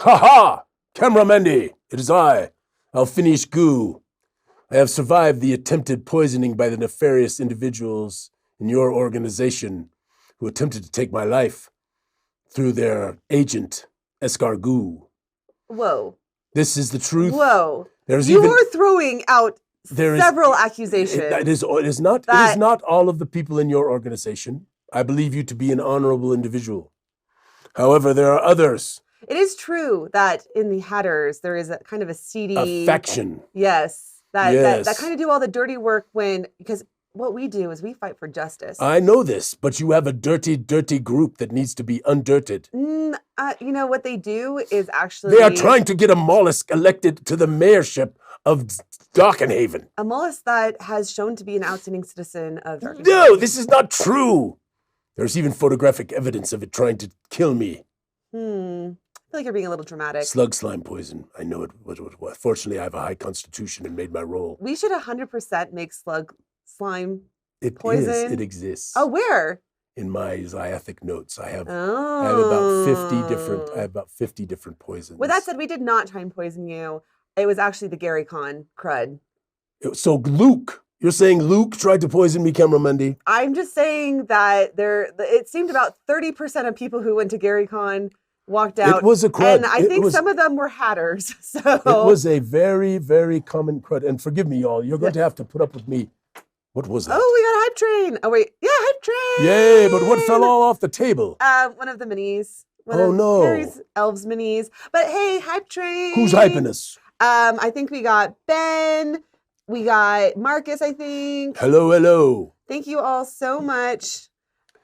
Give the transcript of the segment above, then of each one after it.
Ha ha! Cameramendi, it is I, Alphinius Goo. I have survived the attempted poisoning by the nefarious individuals in your organization who attempted to take my life through their agent, Escargot. Whoa. This is the truth. Whoa. There's You are throwing out several accusations. It is not all of the people in your organization. I believe you to be an honorable individual. However, there are others. It is true that in the Hatters, there is a kind of a seedy... A faction. Yes. That kind of do all the dirty work because what we do is we fight for justice. I know this, but you have a dirty, dirty group that needs to be undirted. You know, what they do is actually... They are trying to get a mollusk elected to the mayorship of Dockenhaven. A mollusk that has shown to be an outstanding citizen of Dark. No, this is not true. There's even photographic evidence of it trying to kill me. I feel like you're being a little dramatic. Slug slime poison. I know it. Fortunately, I have a high constitution and made my roll. We should 100% make slug slime poison. It exists. Oh, where? In my Zyathé notes, I have about 50 different poisons. With that said, we did not try and poison you. It was actually the Gary Con crud. So Luke, you're saying Luke tried to poison me, Cameramendi? I'm just saying that it seemed about 30% of people who went to Gary Con walked out. It was a crud. And I think some of them were Hatters. So it was a very, very common crud. And forgive me, y'all, you're going to have to put up with me. What was that? Oh, we got a hype train. Oh, wait. Yeah, hype train. Yay, but what fell all off the table? One of the minis. No. Harry's Elves minis. But hey, hype train. Who's hyping us? I think we got Ben. We got Marcus, I think. Hello. Thank you all so much.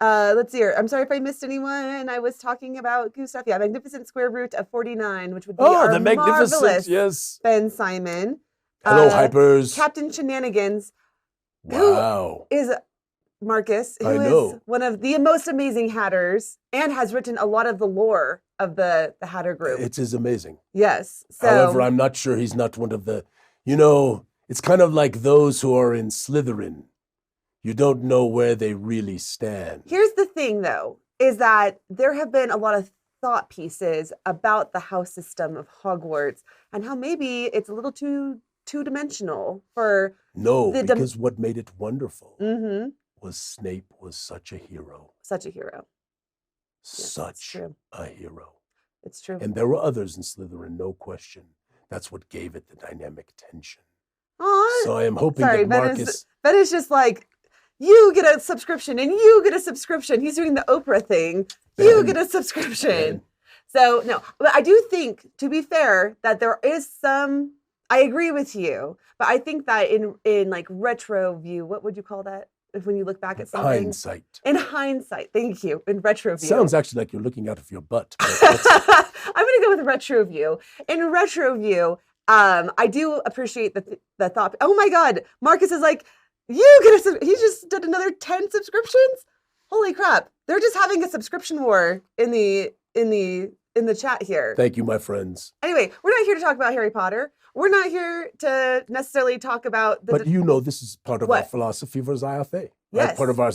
Let's see here. I'm sorry if I missed anyone. I was talking about Goo stuff. Yeah, magnificent square root of 49, which would be our the magnificent, marvelous yes. Ben Simon. Hello, hypers. Captain Shenanigans. Wow. Who is Marcus, who is one of the most amazing Hatters and has written a lot of the lore of the Hatter group. It is amazing. Yes. So, however, I'm not sure he's not one of the, it's kind of like those who are in Slytherin. You don't know where they really stand. Here's the thing, though, is that there have been a lot of thought pieces about the house system of Hogwarts and how maybe it's a little too two-dimensional for... No, because what made it wonderful was Snape was such a hero. Such a hero. Such a hero. It's true. And there were others in Slytherin, no question. That's what gave it the dynamic tension. Aww. So I am hoping that Marcus... Ben is just like, you get a subscription and you get a subscription. He's doing the Oprah thing. You get a subscription. Ben. So, no. But I do think, to be fair, that there is some... I agree with you, but I think that in like retro view, what would you call that? If when you look back at something? Hindsight. In hindsight, thank you. In retro view. Sounds actually like you're looking out of your butt. I'm going to go with retro view. In retro view, I do appreciate the thought. Oh my God, Marcus is like, he just did another 10 subscriptions? Holy crap. They're just having a subscription war in the chat here. Thank you, my friends. Anyway, we're not here to talk about Harry Potter. We're not here to necessarily talk about But this is part of our philosophy for Zyathé. Yes. Right? Part of our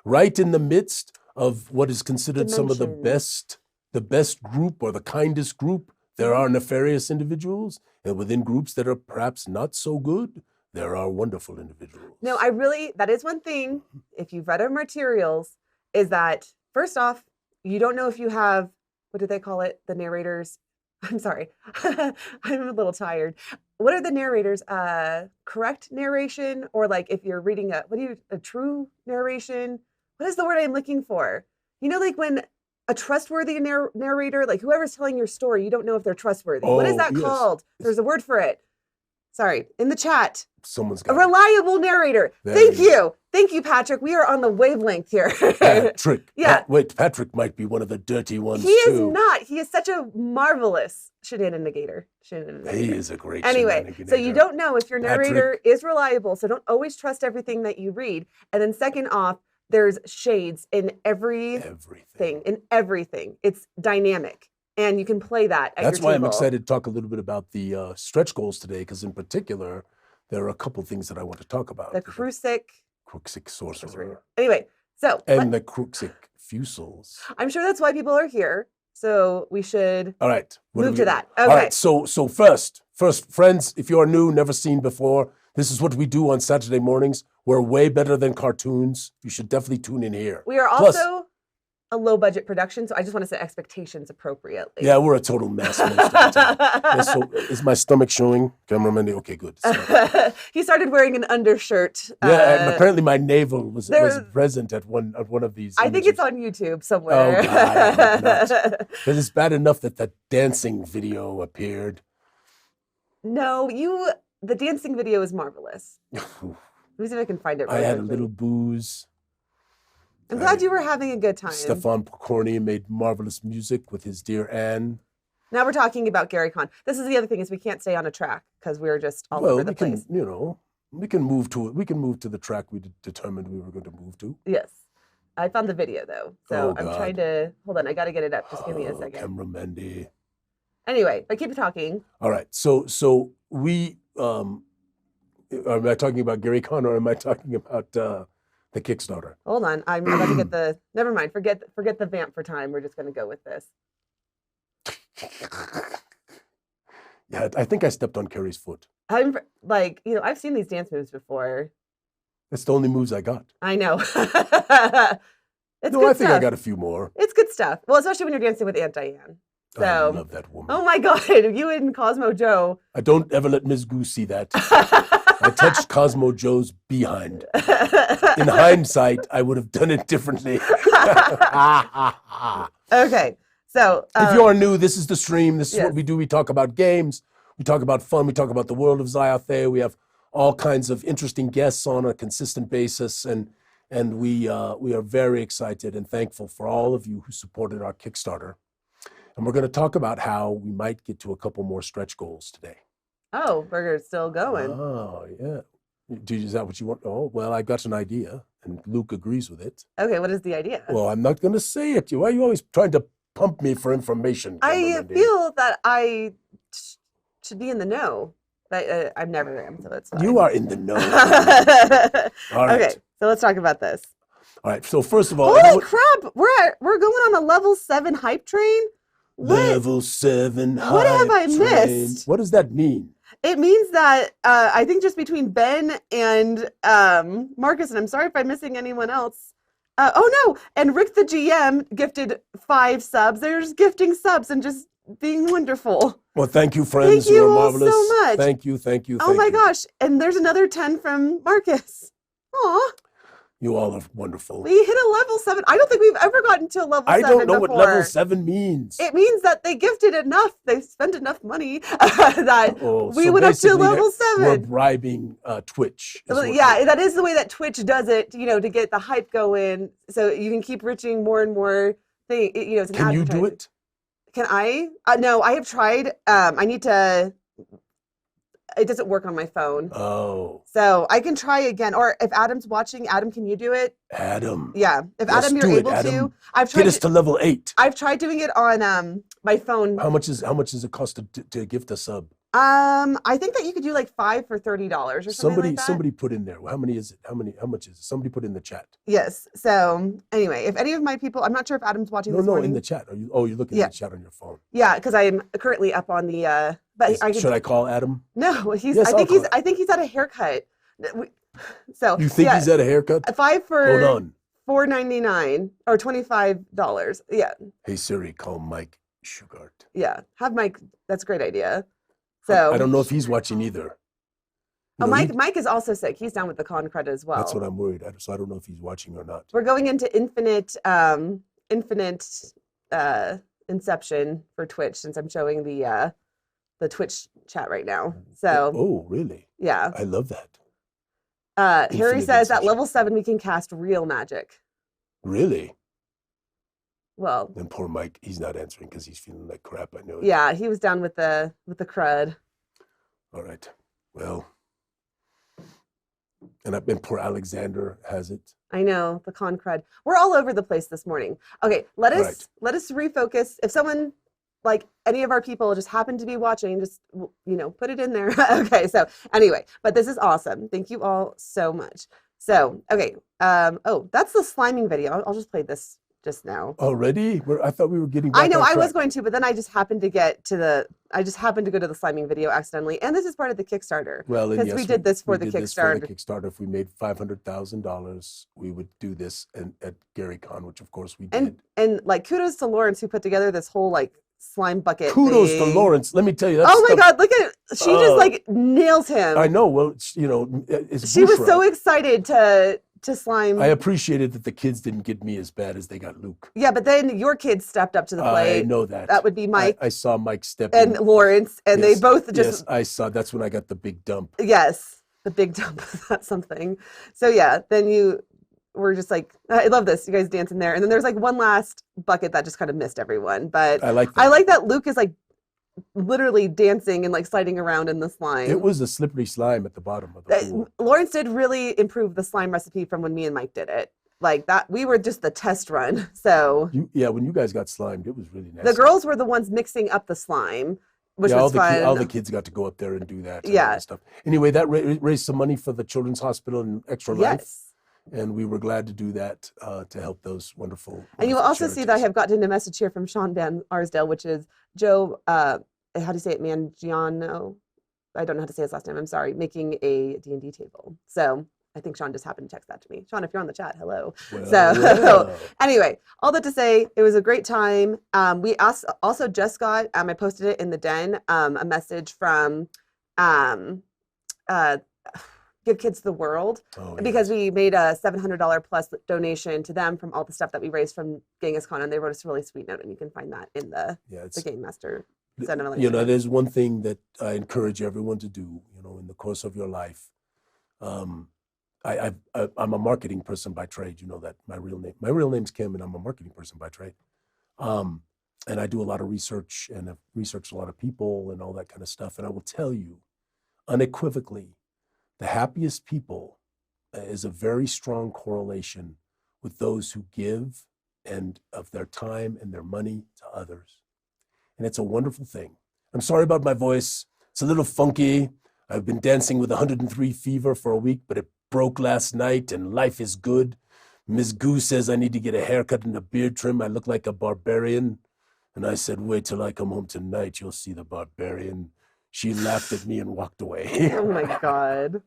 right in the midst of what is considered some of the best group or the kindest group. There are nefarious individuals, and within groups that are perhaps not so good, there are wonderful individuals. No, that is one thing, if you've read our materials, is that, first off, you don't know if you have, what do they call it? The narrators. I'm sorry. I'm a little tired. What are the narrators? Correct narration? Or like if you're reading a true narration? What is the word I'm looking for? Like when a trustworthy narrator, like whoever's telling your story, you don't know if they're trustworthy. What is that called? There's a word for it. Sorry, in the chat. Someone's got a reliable narrator. Thank you. Thank you, Patrick. We are on the wavelength here. Patrick. Yeah. Patrick might be one of the dirty ones, He is not. He is such a marvelous shenanigator. He is a great shenanigator. So you don't know if your narrator is reliable, so don't always trust everything that you read. And then second off, there's shades in everything. In everything. It's dynamic. And you can play that at That's your why table. I'm excited to talk a little bit about the stretch goals today, because in particular, there are a couple things that I want to talk about. The Crucic Sorcerer. Anyway, so. And the Crucic Fusils. I'm sure that's why people are here. So we should All right. move to that. All Okay. right. So first, friends, if you are new, never seen before, this is what we do on Saturday mornings. We're way better than cartoons. You should definitely tune in here. We are Plus- also a low budget production, so I just want to set expectations appropriately. Yeah, we're a total mess most of the time. Yeah, so is my stomach showing? Cameraman, okay, good. So, He started wearing an undershirt. yeah, and apparently my navel was there- present at one of these. I think images. it's on YouTube somewhere. Oh, God, I hope not. Because it's bad enough that that dancing video appeared. No, the dancing video is marvelous. Let me see if I can find it. I Really had a quickly. little booze. I'm glad you were having a good time. Stefan Pokorny made marvelous music with his dear Anne. Now we're talking about Gary Con. This is the other thing is we can't stay on a track because we're just all over the place. We can move to it. We can move to the track we determined we were going to move to. Yes. I found the video though. So Oh, I'm God. trying to hold on. I got to get it up. Just give me a Oh, second. Camera Mendy. Anyway, but keep talking. All right. So we am I talking about Gary Con or am I talking about the Kickstarter? Hold on. I'm about to get the. Never mind. Forget the vamp for time. We're just going to go with this. Yeah, I think I stepped on Carrie's foot. I'm like, I've seen these dance moves before. That's the only moves I got. I know. It's I good think I stuff. got a few more. It's good stuff. Well, especially when you're dancing with Aunt Diane. I So, love that woman. oh my God, you and Cosmo Joe. I don't ever let Ms. Goo see that. I touched Cosmo Joe's behind. In hindsight, I would have done it differently. Okay, so If you are new, this is the stream. This is Yes. what we do. We talk about games. We talk about fun. We talk about the world of Zyathé. We have all kinds of interesting guests on a consistent basis, and we are very excited and thankful for all of you who supported our Kickstarter. And we're going to talk about how we might get to a couple more stretch goals today. oh, Burger's still going. Oh, yeah. Is that what you want? Oh, well, I got an idea, and Luke agrees with it. Okay, what is the idea? Well, I'm not going to say it. Why are you always trying to pump me for information? I Cameraman D? feel that I should be in the know. But I never am, so it's fine. You are in the know. All right. Okay, so let's talk about this. All right. So first of all, Holy everyone- crap! We're going on a level 7 hype train. What? level 7. What have I hype train. missed? What does that mean? It means that I think just between Ben and Marcus, and I'm sorry if I'm missing anyone else. Oh no! And Rick the GM gifted 5 subs. They're just gifting subs and just being wonderful. Well, thank you, friends. Thank you are all marvelous. so much. Thank you. Thank you. Oh thank my you. gosh! And there's another 10 from Marcus. Aw, You all are wonderful. we hit a level 7. I don't think we've ever gotten to a level 7 I don't know before. what level 7 means. It means that they gifted enough. They spent enough money that Oh, we so went up to basically level We're 7. bribing Twitch. is Well, what yeah, we're- that is the way that Twitch does it, to get the hype going, so you can keep reaching more and more thing. It's an Can you do advertising. it? Can I? No, I have tried. I need to. It doesn't work on my phone, Oh, so I can try again. Or if Adam's watching, Adam, can you do it? Adam. Yeah, if Yes, Adam, you're do it, able to. Adam. I've Get tried. us to level 8. I've tried doing it on my phone. How much does it cost to gift a sub? I think that you could do like 5 for $30 or something like that. Somebody put in there. How many is it? How much is it? Somebody put in the chat. Yes. So anyway, if any of my people, I'm not sure if Adam's watching No, this morning. in the chat. You're looking Yeah. at the chat on your phone. Yeah, because I'm currently up on the. But I could, Should I call Adam? No, he's. Yes, I think I'll he's. call I think he's at a haircut. So You think yeah, he's at a haircut? 5 for Hold on. $4.99 or $25. Yeah, Hey Siri, call Mike Shugart. yeah. Have Mike. That's a great idea. So I don't know if he's watching either. Oh, You know, he- Mike is also sick. He's down with the con credit as well. That's what I'm worried. So I don't know if he's watching or not. We're going into infinite inception for Twitch since I'm showing the Twitch chat right now. So Oh, really? yeah. I love that. Harry Infinite says at inception. level 7 we can cast real magic. Really? Well, And poor Mike, he's not answering because he's feeling like crap. I know. it. yeah, he was down with the crud. All right. Well, and poor Alexander has it. I know, the con crud. We're all over the place this morning. Okay, let All us refocus. If someone like any of our people just happen to be watching, just put it in there. Okay, so anyway, but this is awesome. Thank you all so much. So, okay. Oh, that's the sliming video. I'll just play this just now. Already? I thought we were getting back I know on I was track. going to, but then I just happened to go to the sliming video accidentally. And this is part of the Kickstarter. Well, and Because yes, we did this for the did this for the Kickstarter. Kickstarter. If we made $500,000, we would do this at GaryCon, which of course we did. And like kudos to Lawrence who put together this whole like slime bucket Kudos thing. to Lawrence. Let me tell you. That's Oh my God! Look at she just like nails him. I know. Well, it's She was Bushra. so excited to slime. I appreciated that the kids didn't get me as bad as they got Luke. Yeah, but then your kids stepped up to the plate. I know that. That would be Mike. I saw Mike step and in. Lawrence, and Yes, they both just. Yes, I saw. That's when I got the big dump. Yes, the big dump. That's something. So yeah, then you were just like, I love this. You guys dancing there, and then there's like one last bucket that just kind of missed everyone. But I like that. I like that Luke is like literally dancing and like sliding around in the slime. It was a slippery slime at the bottom of the pool. Lawrence did really improve the slime recipe from when me and Mike did it. Like that, we were just the test run. So when you guys got slimed, it was really nice. the girls were the ones mixing up the slime, which was fun. All the kids got to go up there and do that. Yeah. And stuff. Anyway, that raised some money for the Children's Hospital and Extra Life. Yes. And we were glad to do that to help those wonderful. And you will also see that I charities. have gotten a message here from Sean Van Arsdale, which is Joe, how do you say it, Mangiano? I don't know how to say his last name. I'm sorry. Making a D&D table. So I think Sean just happened to text that to me. Sean, if you're on the chat, hello. Well. Anyway, all that to say, it was a great time. We also just got, I posted it in the den, a message from Give Kids the World, because we made a $700 plus donation to them from all the stuff that we raised from Genghis-Con, and they wrote us a really sweet note, and you can find that in the Game Master. There's one thing that I encourage everyone to do, in the course of your life. I'm a marketing person by trade. You know that my real name's Kim, and I'm a marketing person by trade. And I do a lot of research, and I've researched a lot of people and all that kind of stuff. And I will tell you unequivocally, the happiest people is a very strong correlation with those who give and of their time and their money to others. And it's a wonderful thing. I'm sorry about my voice. It's a little funky. I've been dancing with 103 fever for a week, but it broke last night and life is good. Ms. Goo says I need to get a haircut and a beard trim. I look like a barbarian. And I said, wait till I come home tonight. You'll see the barbarian. She laughed at me and walked away. Oh my God.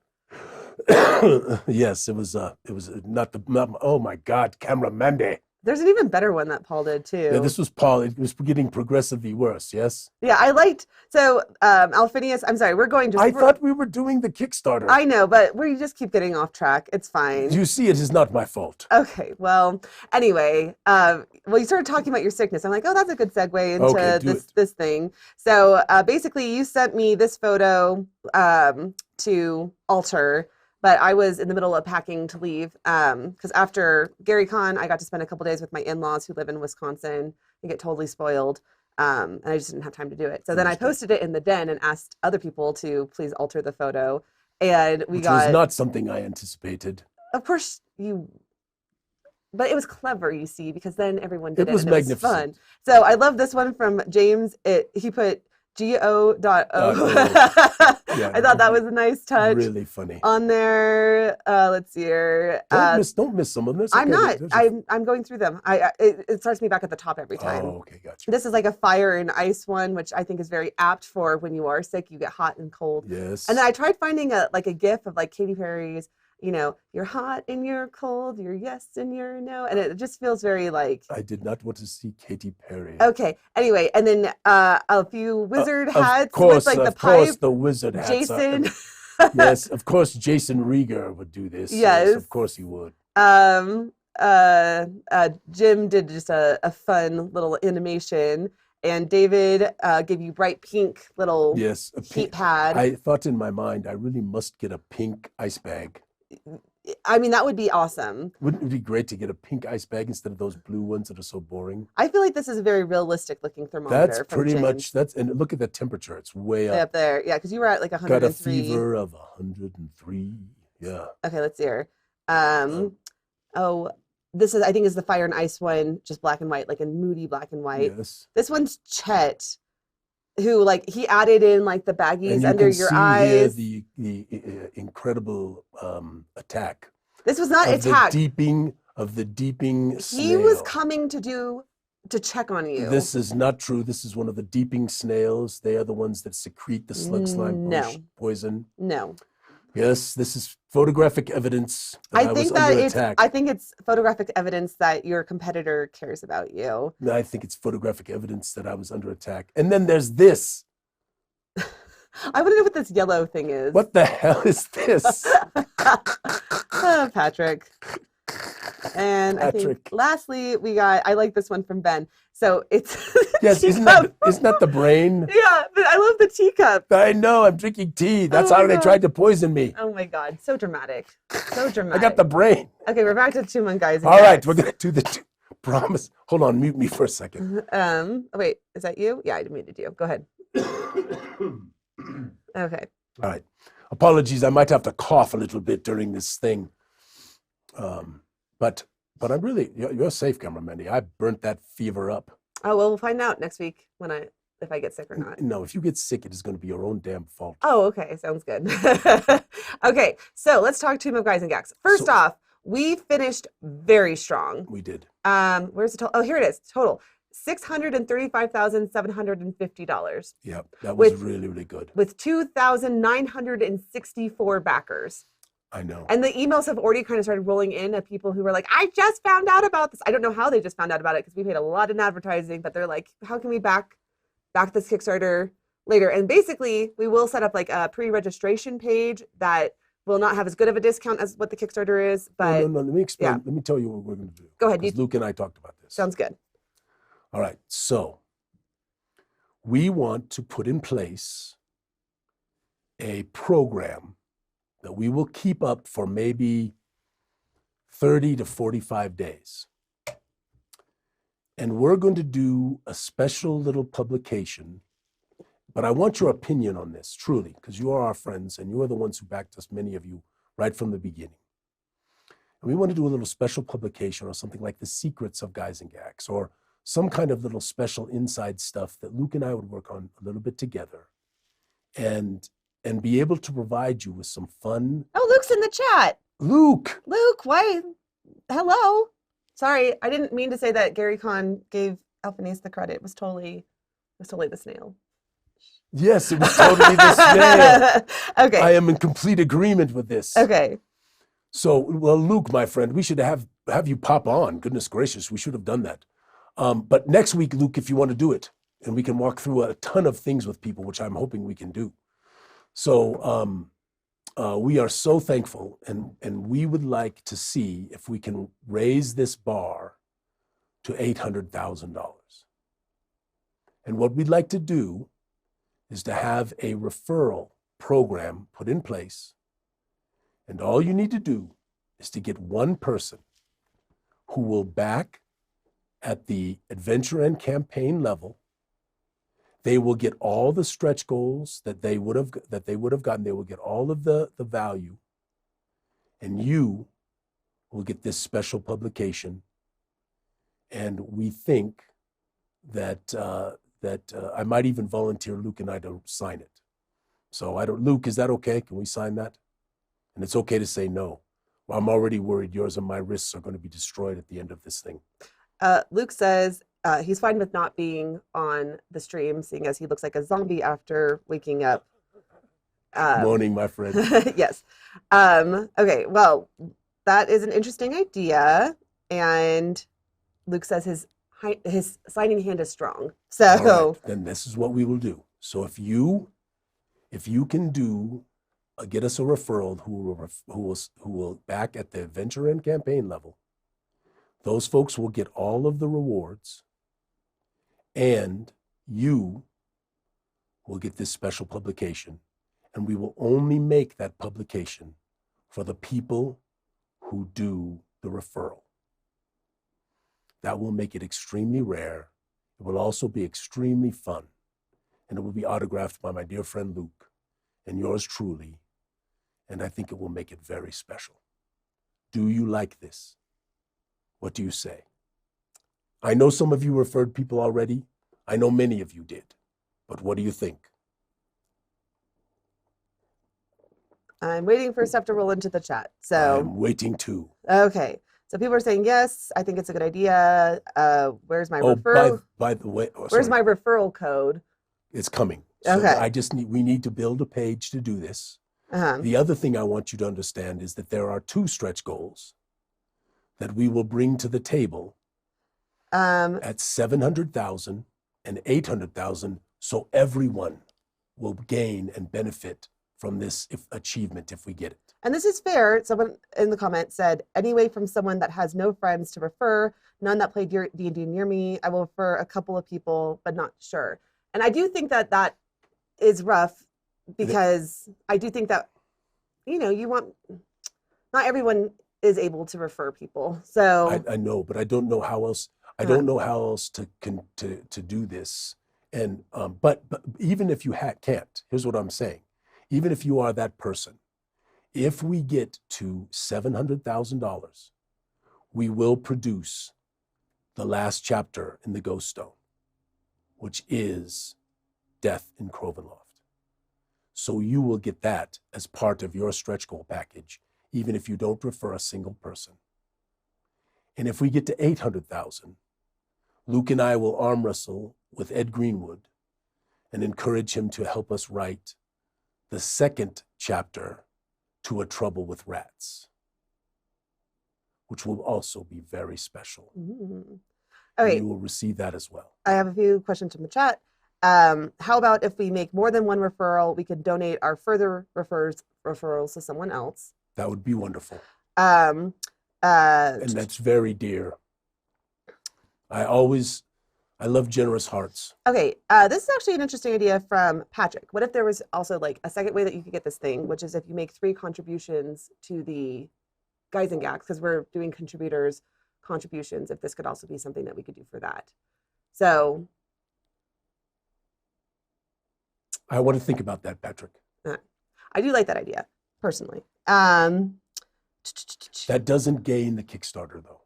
Yes, it was oh my God, Camera Mandy. There's an even better one that Paul did too. Yeah, this was Paul. It was getting progressively worse, yes? Yeah, I liked, so Alphinius, I'm sorry, I thought we were doing the Kickstarter. I know, but we just keep getting off track. It's fine. You see, it is not my fault. Okay, well, anyway, you started talking about your sickness. I'm like, oh, that's a good segue into this thing. So basically, you sent me this photo to alter, but I was in the middle of packing to leave because after GaryCon, I got to spend a couple days with my in-laws who live in Wisconsin and get totally spoiled. And I just didn't have time to do it. So then I posted it in the den and asked other people to please alter the photo. And which was not something I anticipated. Of course but it was clever, you see, because then everyone did it. It was magnificent. It was fun. So I love this one from James. He put Go.O. Yeah, I thought that was a nice touch. Really funny. On there, let's see here. Don't miss some of them. I'm not. I'm going through them. It starts me back at the top every time. Oh, okay, gotcha. This is like a fire and ice one, which I think is very apt for when you are sick. You get hot and cold. Yes. And then I tried finding a GIF of like Katy Perry's, you're hot and you're cold, you're yes and you're no. And it just feels very like. I did not want to see Katy Perry. Okay. Anyway, and then a few wizard hats with like the pipe. Of course, the wizard hats. Jason. Yes, of course, Jason Rieger would do this. Yes. Of course he would. Jim did just a fun little animation. And David gave you bright pink little heat pad. I thought in my mind, I really must get a pink ice bag. I mean, that would be awesome. Wouldn't it be great to get a pink ice bag instead of those blue ones that are so boring? I feel like this is a very realistic looking thermometer. That's pretty much, and look at the temperature. It's way up there. Yeah, because you were at like 103. Got a fever of 103. Yeah. Okay, let's see here. This is, I think, is the fire and ice one, just black and white, like in moody black and white. Yes. This one's Chet, who like he added in like the baggies under your eyes. Here the incredible attack. This was not attack. The deeping of the deeping snail. He was coming to check on you. This is not true. This is one of the deeping snails. They are the ones that secrete the slug slime bush poison. No. Yes, this is photographic evidence that I think was under attack. I think it's photographic evidence that your competitor cares about you. I think it's photographic evidence that I was under attack. And then there's this. I want to know what this yellow thing is. What the hell is this? Patrick. And I think lastly, I like this one from Ben. So it's yes, isn't that the brain? Yeah, but I love the teacup. I know, I'm drinking tea. That's how they tried to poison me. Oh my God, so dramatic. So dramatic. I got the brain. Okay, we're back to 2 Monk Guys. All right, we're gonna do the promise. Hold on, mute me for a second. Wait, is that you? Yeah, I muted you. Go ahead. Okay. All right. Apologies, I might have to cough a little bit during this thing. But I'm really, you're safe, Cameraman. I burnt that fever up. Oh, well, we'll find out next week if I get sick or not. No, if you get sick, it is going to be your own damn fault. Oh, okay. Sounds good. Okay, so let's talk to Gyzaengaxx. First off, we finished very strong. We did. Where's the total? Oh, here it is. Total. $635,750. Yep, that was really, really good. With 2,964 backers. I know. And the emails have already kind of started rolling in of people who were like, I just found out about this. I don't know how they just found out about it because we paid a lot in advertising, but they're like, how can we back this Kickstarter later? And basically, we will set up like a pre-registration page that will not have as good of a discount as what the Kickstarter is. But no, let me explain. Yeah. Let me tell you what we're going to do. Go ahead. Luke and I talked about this. Sounds good. All right. So we want to put in place a program that we will keep up for maybe 30 to 45 days. And we're going to do a special little publication, but I want your opinion on this, truly, because you are our friends and you are the ones who backed us, many of you, right from the beginning. And we want to do a little special publication or something like The Secrets of Gyzaengaxx or some kind of little special inside stuff that Luke and I would work on a little bit together and be able to provide you with some fun. Oh, Luke's in the chat. Luke, why? Hello. Sorry, I didn't mean to say that Gary Kahn gave Alphinius the credit. It was totally the snail. Yes, it was totally the snail. Okay. I am in complete agreement with this. Okay. So, well, Luke, my friend, we should have you pop on. Goodness gracious, we should have done that. But next week, Luke, if you want to do it, and we can walk through a ton of things with people, which I'm hoping we can do. So we are so thankful, and we would like to see if we can raise this bar to $800,000. And what we'd like to do is to have a referral program put in place, and all you need to do is to get one person who will back at the adventure and campaign level. They will get all the stretch goals that they would have gotten. They will get all of the value, and you will get this special publication. And we think that I might even volunteer Luke and I to sign it. So Luke, is that okay? Can we sign that? And it's okay to say no. Well, I'm already worried yours and my wrists are going to be destroyed at the end of this thing. Luke says he's fine with not being on the stream, seeing as he looks like a zombie after waking up. Morning, my friend. Yes. Okay, well, that is an interesting idea. And Luke says his signing hand is strong. So all right, then this is what we will do. So if you can get us a referral who will back at the adventure and campaign level, those folks will get all of the rewards, and you will get this special publication. And we will only make that publication for the people who do the referral. That will make it extremely rare. It will also be extremely fun. And it will be autographed by my dear friend Luke and yours truly. And I think it will make it very special. Do you like this? What do you say? I know some of you referred people already. I know many of you did. But what do you think? I'm waiting for stuff to roll into the chat. So I'm waiting too. Okay. So people are saying, yes, I think it's a good idea. Where's my Oh, referral? by the way, Where's sorry, my referral code? it's coming. So Okay. we need to build a page to do this. Uh-huh. The other thing I want you to understand is that there are 2 stretch goals that we will bring to the table at 700,000 and 800,000, so everyone will gain and benefit from this achievement if we get it. And this is fair. Someone in the comments said, anyway, from someone that has no friends to refer, none that played D&D near me. I will refer a couple of people, but not sure. And I do think that that is rough because I do think that, you want, not everyone is able to refer people. So I know, but I don't know how else. I don't know how else to do this. And but even if you can't, here's what I'm saying. Even if you are that person, if we get to $700,000, we will produce the last chapter in the Ghost Stone, which is Death in Crovenloft. So you will get that as part of your stretch goal package, even if you don't refer a single person. And if we get to 800,000, Luke and I will arm wrestle with Ed Greenwood and encourage him to help us write the second chapter to A Trouble with Rats, which will also be very special. Mm-hmm. Okay. You will receive that as well. I have a few questions from the chat. How about if we make more than one referral, we could donate our further referrals to someone else? That would be wonderful. And that's very dear. I love generous hearts. Okay, this is actually an interesting idea from Patrick. What if there was also like a second way that you could get this thing, which is if you make 3 contributions to the Gyzaengaxx, because we're doing contributions, if this could also be something that we could do for that. So I want to think about that, Patrick. I do like that idea, personally. That doesn't gain the Kickstarter, though.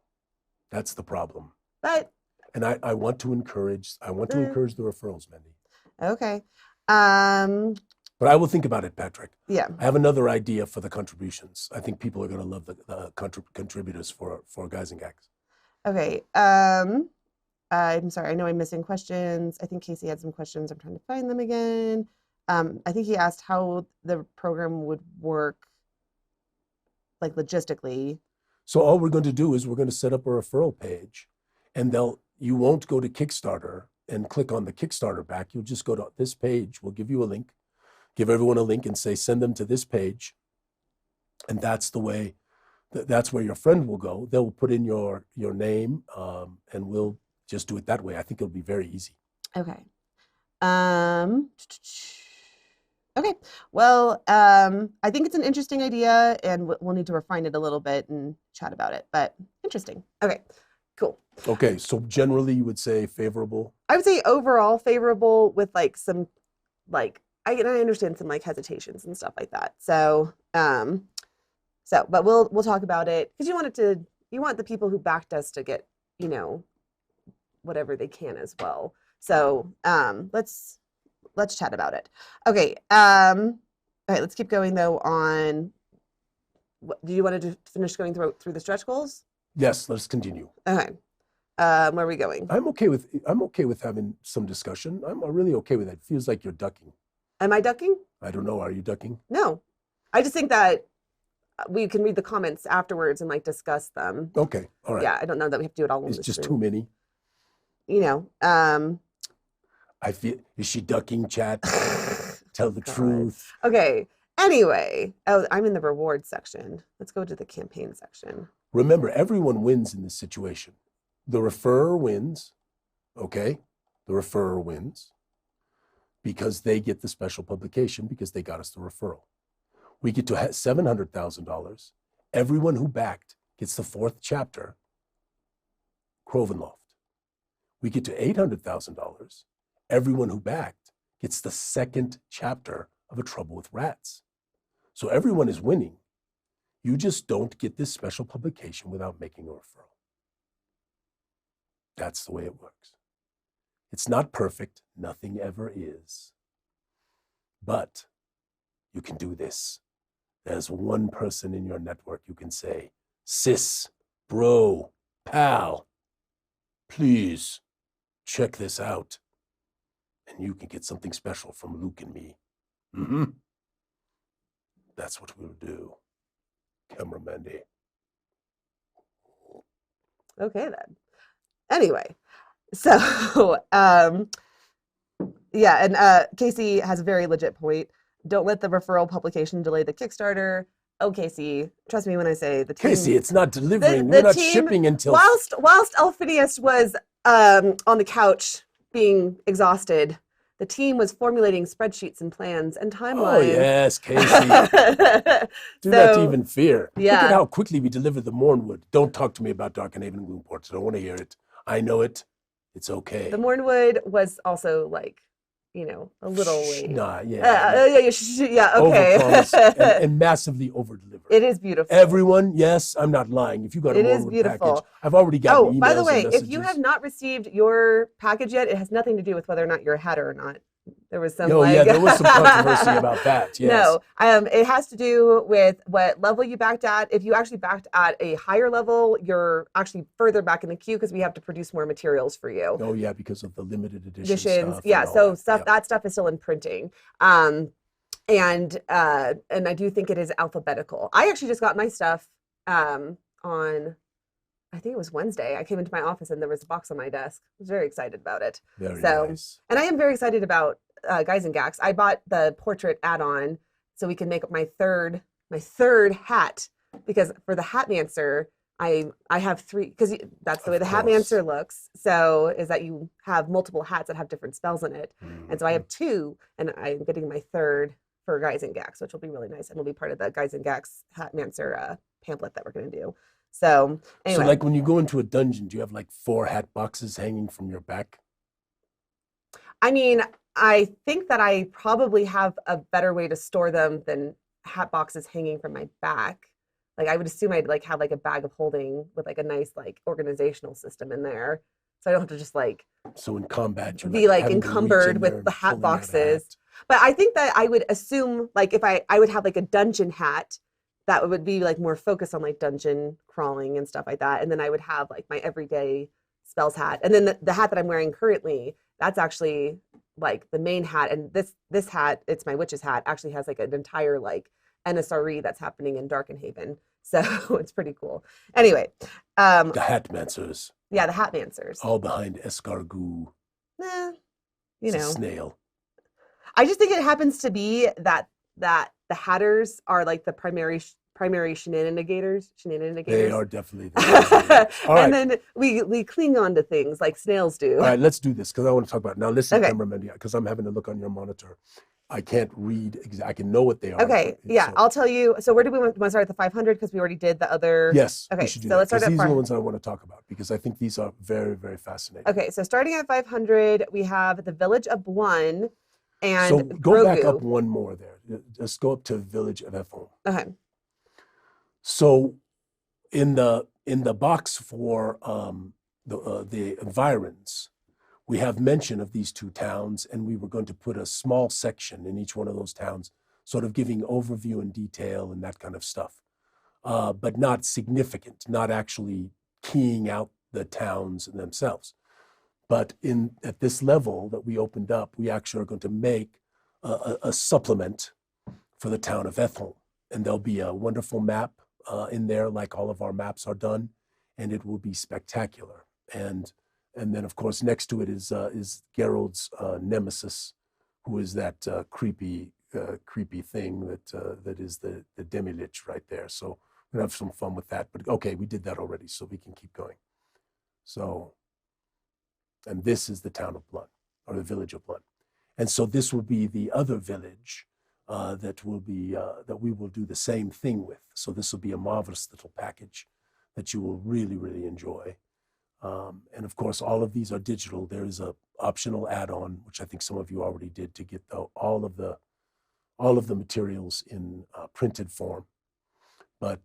That's the problem. But and I want to encourage the referrals, Mandy. Okay. But I will think about it, Patrick. Yeah. I have another idea for the contributions. I think people are going to love the contributors for Gyzaengaxx. Okay. I'm sorry. I know I'm missing questions. I think Casey had some questions. I'm trying to find them again. I think he asked how the program would work, like logistically. So all we're going to do is we're going to set up a referral page, and you won't go to Kickstarter and click on the Kickstarter back. You'll just go to this page. We'll give you a link, give everyone a link and say, send them to this page. And that's the way, that's where your friend will go. They'll put in your name and we'll just do it that way. I think it'll be very easy. Okay. Okay. Well, I think it's an interesting idea and we'll need to refine it a little bit and chat about it, but interesting. Okay, cool. Okay. So generally you would say favorable? I would say overall favorable with like some, like, I understand some like hesitations and stuff like that. So, but we'll talk about it because you want the people who backed us to get, whatever they can as well. So, let's chat about it. Okay. All right, let's keep going though on, do you want to finish going through the stretch goals? Yes, let's continue. Okay. Where are we going? I'm okay with having some discussion. I'm really okay with it. It feels like you're ducking. Am I ducking? I don't know. Are you ducking? No. I just think that we can read the comments afterwards and like discuss them. Okay. All right. Yeah, I don't know that we have to do it all. It's just too many. I feel, is she ducking, chat? Tell the truth. Okay. Anyway, I'm in the reward section. Let's go to the campaign section. Remember, everyone wins in this situation. The referrer wins, okay? The referrer wins because they get the special publication because they got us the referral. We get to $700,000. Everyone who backed gets the 4th chapter, Crovenloft. We get to $800,000. Everyone who backed gets the 2nd chapter of A Trouble with Rats. So everyone is winning. You just don't get this special publication without making a referral. That's the way it works. It's not perfect. Nothing ever is. But you can do this. There's one person in your network you can say, sis, Bro, pal, please check this out. And you can get something special from Luke and me. Mm-hmm. That's what we'll do. Camera Mandy. Okay then. Anyway, so yeah, and Casey has a very legit point. Don't let the referral publication delay the Kickstarter. Oh, Casey, trust me when I say the team. Casey, it's not delivering. We're not shipping until. Whilst Alphinius was on the couch being exhausted, the team was formulating spreadsheets and plans and timelines. Oh yes, Casey. Do not even fear. Yeah. Look at how quickly we delivered the Mornwood. Don't talk to me about Darkenhaven and Gloomports. I don't want to hear it. I know it. It's okay. The Mornwood was also like, you know, a little late. Nah, yeah. Yeah, okay. Overpromise and massively overdeliver. It is beautiful. Everyone, yes, I'm not lying. If you got a Mornwood package, I've already gotten emails. By the way, and if you have not received your package yet, it has nothing to do with whether or not you're a hatter or not. There was some yeah, there was some controversy about that. Yes. No, it has to do with what level you backed at. If you actually backed at a higher level, you're actually further back in the queue because we have to produce more materials for you. Oh yeah, because of the limited editions. Stuff Yeah, so that. That stuff is still in printing. And I do think it is alphabetical. I actually just got my stuff on, I think it was Wednesday. I came into my office and there was a box on my desk. I was very excited about it. Very nice. And I am very excited about Gyzaengaxx. I bought the portrait add-on so we can make my third hat, because for the Hatmancer, I have 3, because that's the way the Hatmancer looks. So is that you have multiple hats that have different spells in it. Mm-hmm. And so I have 2, and I'm getting my third for Gyzaengaxx, which will be really nice, and will be part of the Gyzaengaxx Hatmancer pamphlet that we're going to do. So anyway. So like when you go into a dungeon, do you have like 4 hat boxes hanging from your back? I mean, I think that I probably have a better way to store them than hat boxes hanging from my back. Like I would assume I'd like have like a bag of holding with like a nice like organizational system in there. So I don't have to just like. So in combat, you're be like encumbered with the hat boxes. But I think that I would assume like if I would have like a dungeon hat that would be like more focused on like dungeon crawling and stuff like that. And then I would have like my everyday spells hat. And then the hat that I'm wearing currently, that's actually like the main hat. And this hat, it's my witch's hat, actually has like an entire like NSRE that's happening in Darkenhaven. So it's pretty cool. Anyway. The Hatmancers. Yeah, the Hatmancers. All behind Goo. You know. A snail. I just think it happens to be that the Hatters are like the primary shenanigators. They are definitely the All right. And then we cling on to things like snails do. All right, let's do this because I want to talk about it. Now listen, because I'm having to look on your monitor. I can't read I can know what they are. Okay, yeah, so. I'll tell you. So where do we want to start at the 500? Because we already did the other. Yes. Okay, so let's start at 500. These are the ones I want to talk about because I think these are very, very fascinating. Okay, so starting at 500, we have the Village of One. And so go back up one more there. Just go up to Village of Ethel. Okay. So in the box for the environs, we have mention of these 2 towns, and we were going to put a small section in each one of those towns, sort of giving overview and detail and that kind of stuff, but not significant, not actually keying out the towns themselves. But at this level that we opened up, we actually are going to make a supplement for the town of Ethel. And there'll be a wonderful map in there, like all of our maps are done, and it will be spectacular. And then, of course, next to it is Gerald's nemesis, who is that creepy thing that is the demi-lich right there. So we're going to have some fun with that. But okay, we did that already, so we can keep going. So... And this is the town of Blood, or the village of Blood. And so this will be the other village that we will do the same thing with. So this will be a marvelous little package that you will really, really enjoy. And of course, all of these are digital. There is a optional add-on, which I think some of you already did, to get all of the materials in printed form. But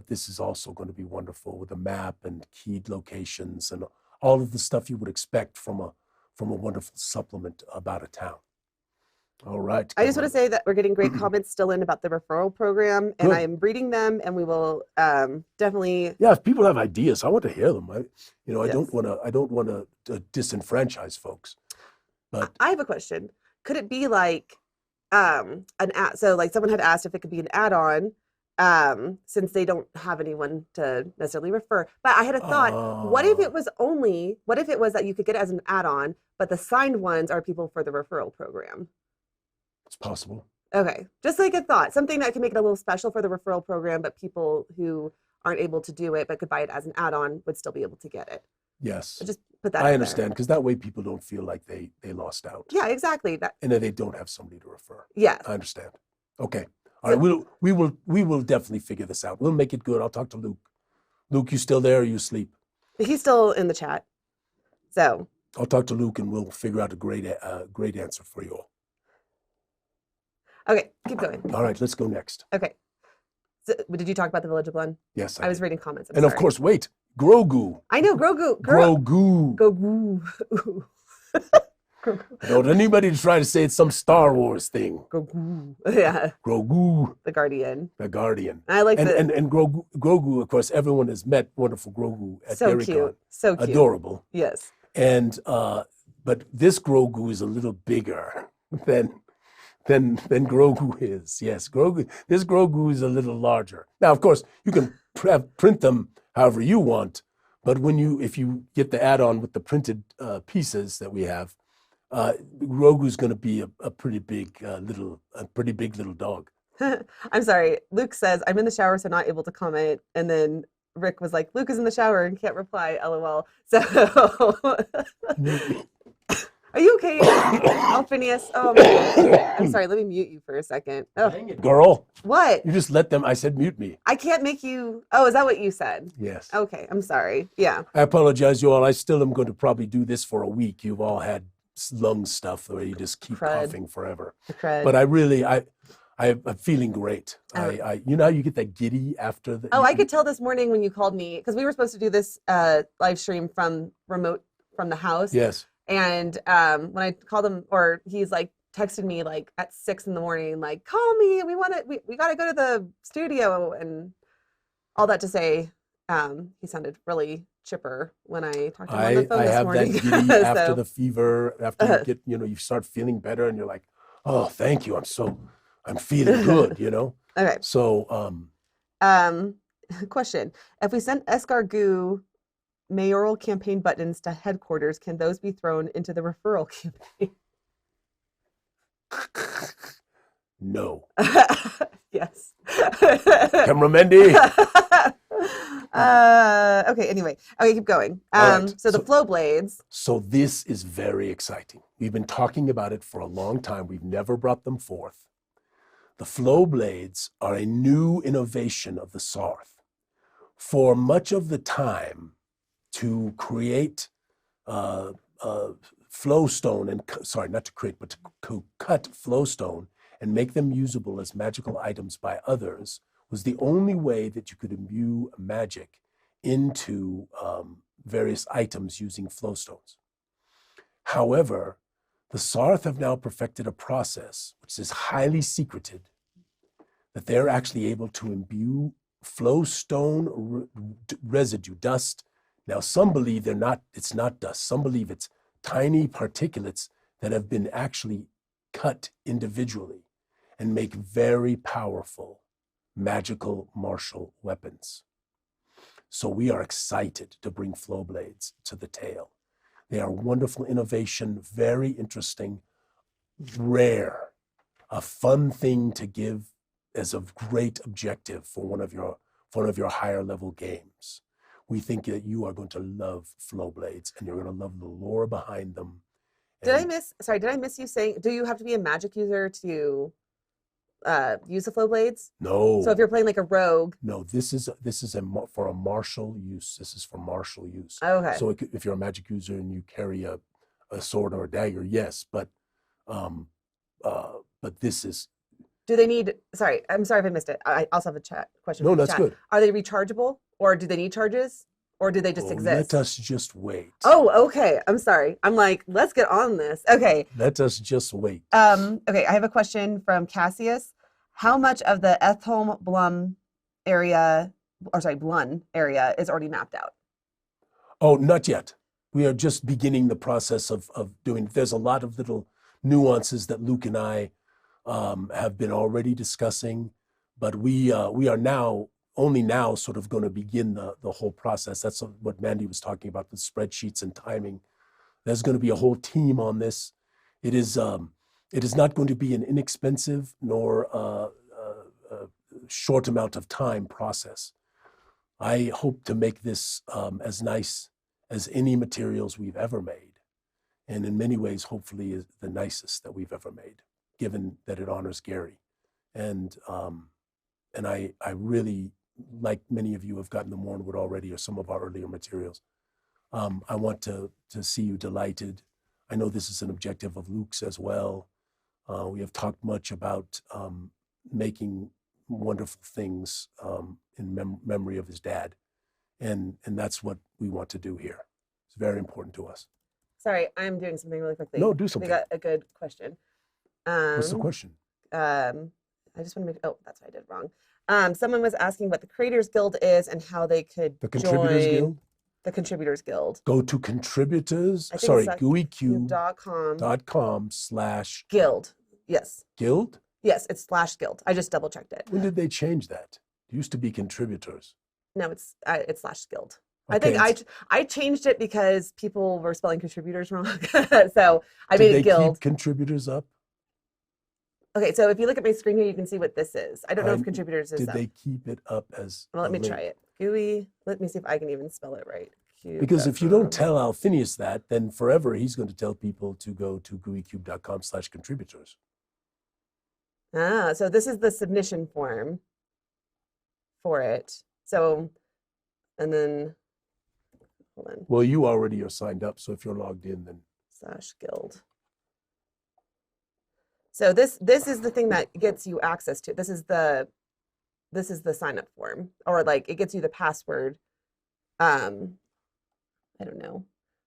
this is also going to be wonderful with a map and keyed locations and all of the stuff you would expect from a wonderful supplement about a town. All right. I just want to say that we're getting great comments still in about the referral program, and Good. I'm reading them, and we will definitely. Yeah, if people have ideas, I want to hear them. I Yes. don't want to disenfranchise folks. But I have a question. Could it be like an ad? So like someone had asked if it could be an add-on, since they don't have anyone to necessarily refer. But I had a thought, what if it was that you could get it as an add-on, but the signed ones are people for the referral program? It's possible. Okay, just like a thought, something that can make it a little special for the referral program, but people who aren't able to do it but could buy it as an add-on would still be able to get it. Yes. So just put that. I understand, because that way people don't feel like they lost out. Yeah, exactly. And that they don't have somebody to refer. Yeah. I understand. Okay. All right. We will definitely figure this out. We'll make it good. I'll talk to Luke. Luke, you still there or you asleep? He's still in the chat. So I'll talk to Luke and we'll figure out a great answer for you all. Okay, keep going. All right, let's go next. Okay. So, did you talk about the Village of Blend? Yes, I was reading comments. And of course, wait, Grogu. I know, Grogu. Grogu. Grogu. Don't anybody try to say it's some Star Wars thing. Grogu. Yeah. Grogu. The Guardian. The Guardian. I like and Grogu, of course, everyone has met wonderful Grogu at so Dairy cute. Con. So cute. Adorable. Yes. And but this Grogu is a little bigger than Grogu is. Yes, this Grogu is a little larger. Now, of course, you can print them however you want, but if you get the add-on with the printed pieces that we have, Grogu's going to be a pretty big little dog. I'm sorry. Luke says, I'm in the shower, so not able to comment. And then Rick was like, Luke is in the shower and can't reply, LOL. So are you okay, Alphinius? Oh, man. I'm sorry. Let me mute you for a second. Oh. Dang it, girl. What? You just let them. I said mute me. I can't make you. Oh, is that what you said? Yes. Okay. I'm sorry. Yeah. I apologize, you all. I still am going to probably do this for a week. You've all had lung stuff where you just keep coughing forever. But I'm feeling great. Oh. You know how you get that giddy after the. Oh, I could tell this morning when you called me, because we were supposed to do this live stream from the house. Yes. And when I called him, or he's like texted me like at 6 a.m, like, call me, we got to go to the studio, and all that to say, he sounded really chipper when I talked to him on the phone this morning. I have that giddy after the fever, after you get, you start feeling better, and you're like, oh, thank you, I'm feeling good, Okay. So, question: if we sent Escar Goo mayoral campaign buttons to headquarters, can those be thrown into the referral campaign? No. Yes. Cameramendi. Okay, anyway. Okay, keep going. Right. So the flow blades. So this is very exciting. We've been talking about it for a long time. We've never brought them forth. The flow blades are a new innovation of the Sarth. For much of the time, to create flowstone not to create, but to cut flowstone and make them usable as magical items by others was the only way that you could imbue magic into various items using flowstones. However, the Sarth have now perfected a process which is highly secreted, that they're actually able to imbue flowstone residue, dust. Now, some believe it's not dust. Some believe it's tiny particulates that have been actually cut individually and make very powerful magical martial weapons. So we are excited to bring flow blades to the tale. They are wonderful innovation, very interesting, rare, a fun thing to give as a great objective for one of your higher level games. We think that you are going to love flow blades, and you're going to love the lore behind them. Did I miss you saying, do you have to be a magic user to use the flow blades? No. So if you're playing like a rogue. No, this is for a martial use. This is for martial use. Okay. So if you're a magic user and you carry a sword or a dagger, yes, but this is. Do they need? I'm sorry if I missed it. I also have a chat question. No, that's good. Are they rechargeable, or do they need charges, Or do they just Oh, exist? let us just wait. Oh, okay. I'm sorry. I'm like, let's get on this. Okay. Let us just wait. Okay, I have a question from Cassius. How much of the Ethholm Blum area, or sorry, Blun area is already mapped out? Oh, not yet. We are just beginning the process of doing. There's a lot of little nuances that Luke and I have been already discussing, but we are now only now sort of going to begin the whole process. That's what Mandy was talking about, the spreadsheets and timing. There's going to be a whole team on this. It is not going to be an inexpensive nor a short amount of time process. I hope to make this as nice as any materials we've ever made, and in many ways, hopefully, is the nicest that we've ever made, given that it honors Gary. And I really, like many of you have gotten the Mornwood already, or some of our earlier materials. I want to see you delighted. I know this is an objective of Luke's as well. We have talked much about making wonderful things in memory of his dad. And that's what we want to do here. It's very important to us. Sorry, I'm doing something really quickly. No, do something. We got a good question. What's the question? I just want to make, oh, that's what I did wrong. Someone was asking what the Creators Guild is and how they could The Contributors join Guild? the Contributors Guild. Go to contributors, I think it's gooeycube.com / guild. Yes. guild? Yes, it's /guild. I just double checked it. When did they change that? It used to be contributors. No, it's /guild. Okay, I think I changed it because people were spelling contributors wrong. So I made it guild. Did they keep contributors up? Okay, so if you look at my screen here, you can see what this is. I don't know if contributors is Did up. they keep it up as Well, let me link? try it. Gooey. Let me see if I can even spell it right. Because if you don't tell Alphinius that, then forever he's going to tell people to go to gooeycube.com / contributors. Ah, so this is the submission form for it. So, and then, hold on, Well, you already are signed up, so if you're logged in, then /guild. So this is the thing that gets you access to. This is the sign up form, or like it gets you the password. I don't know.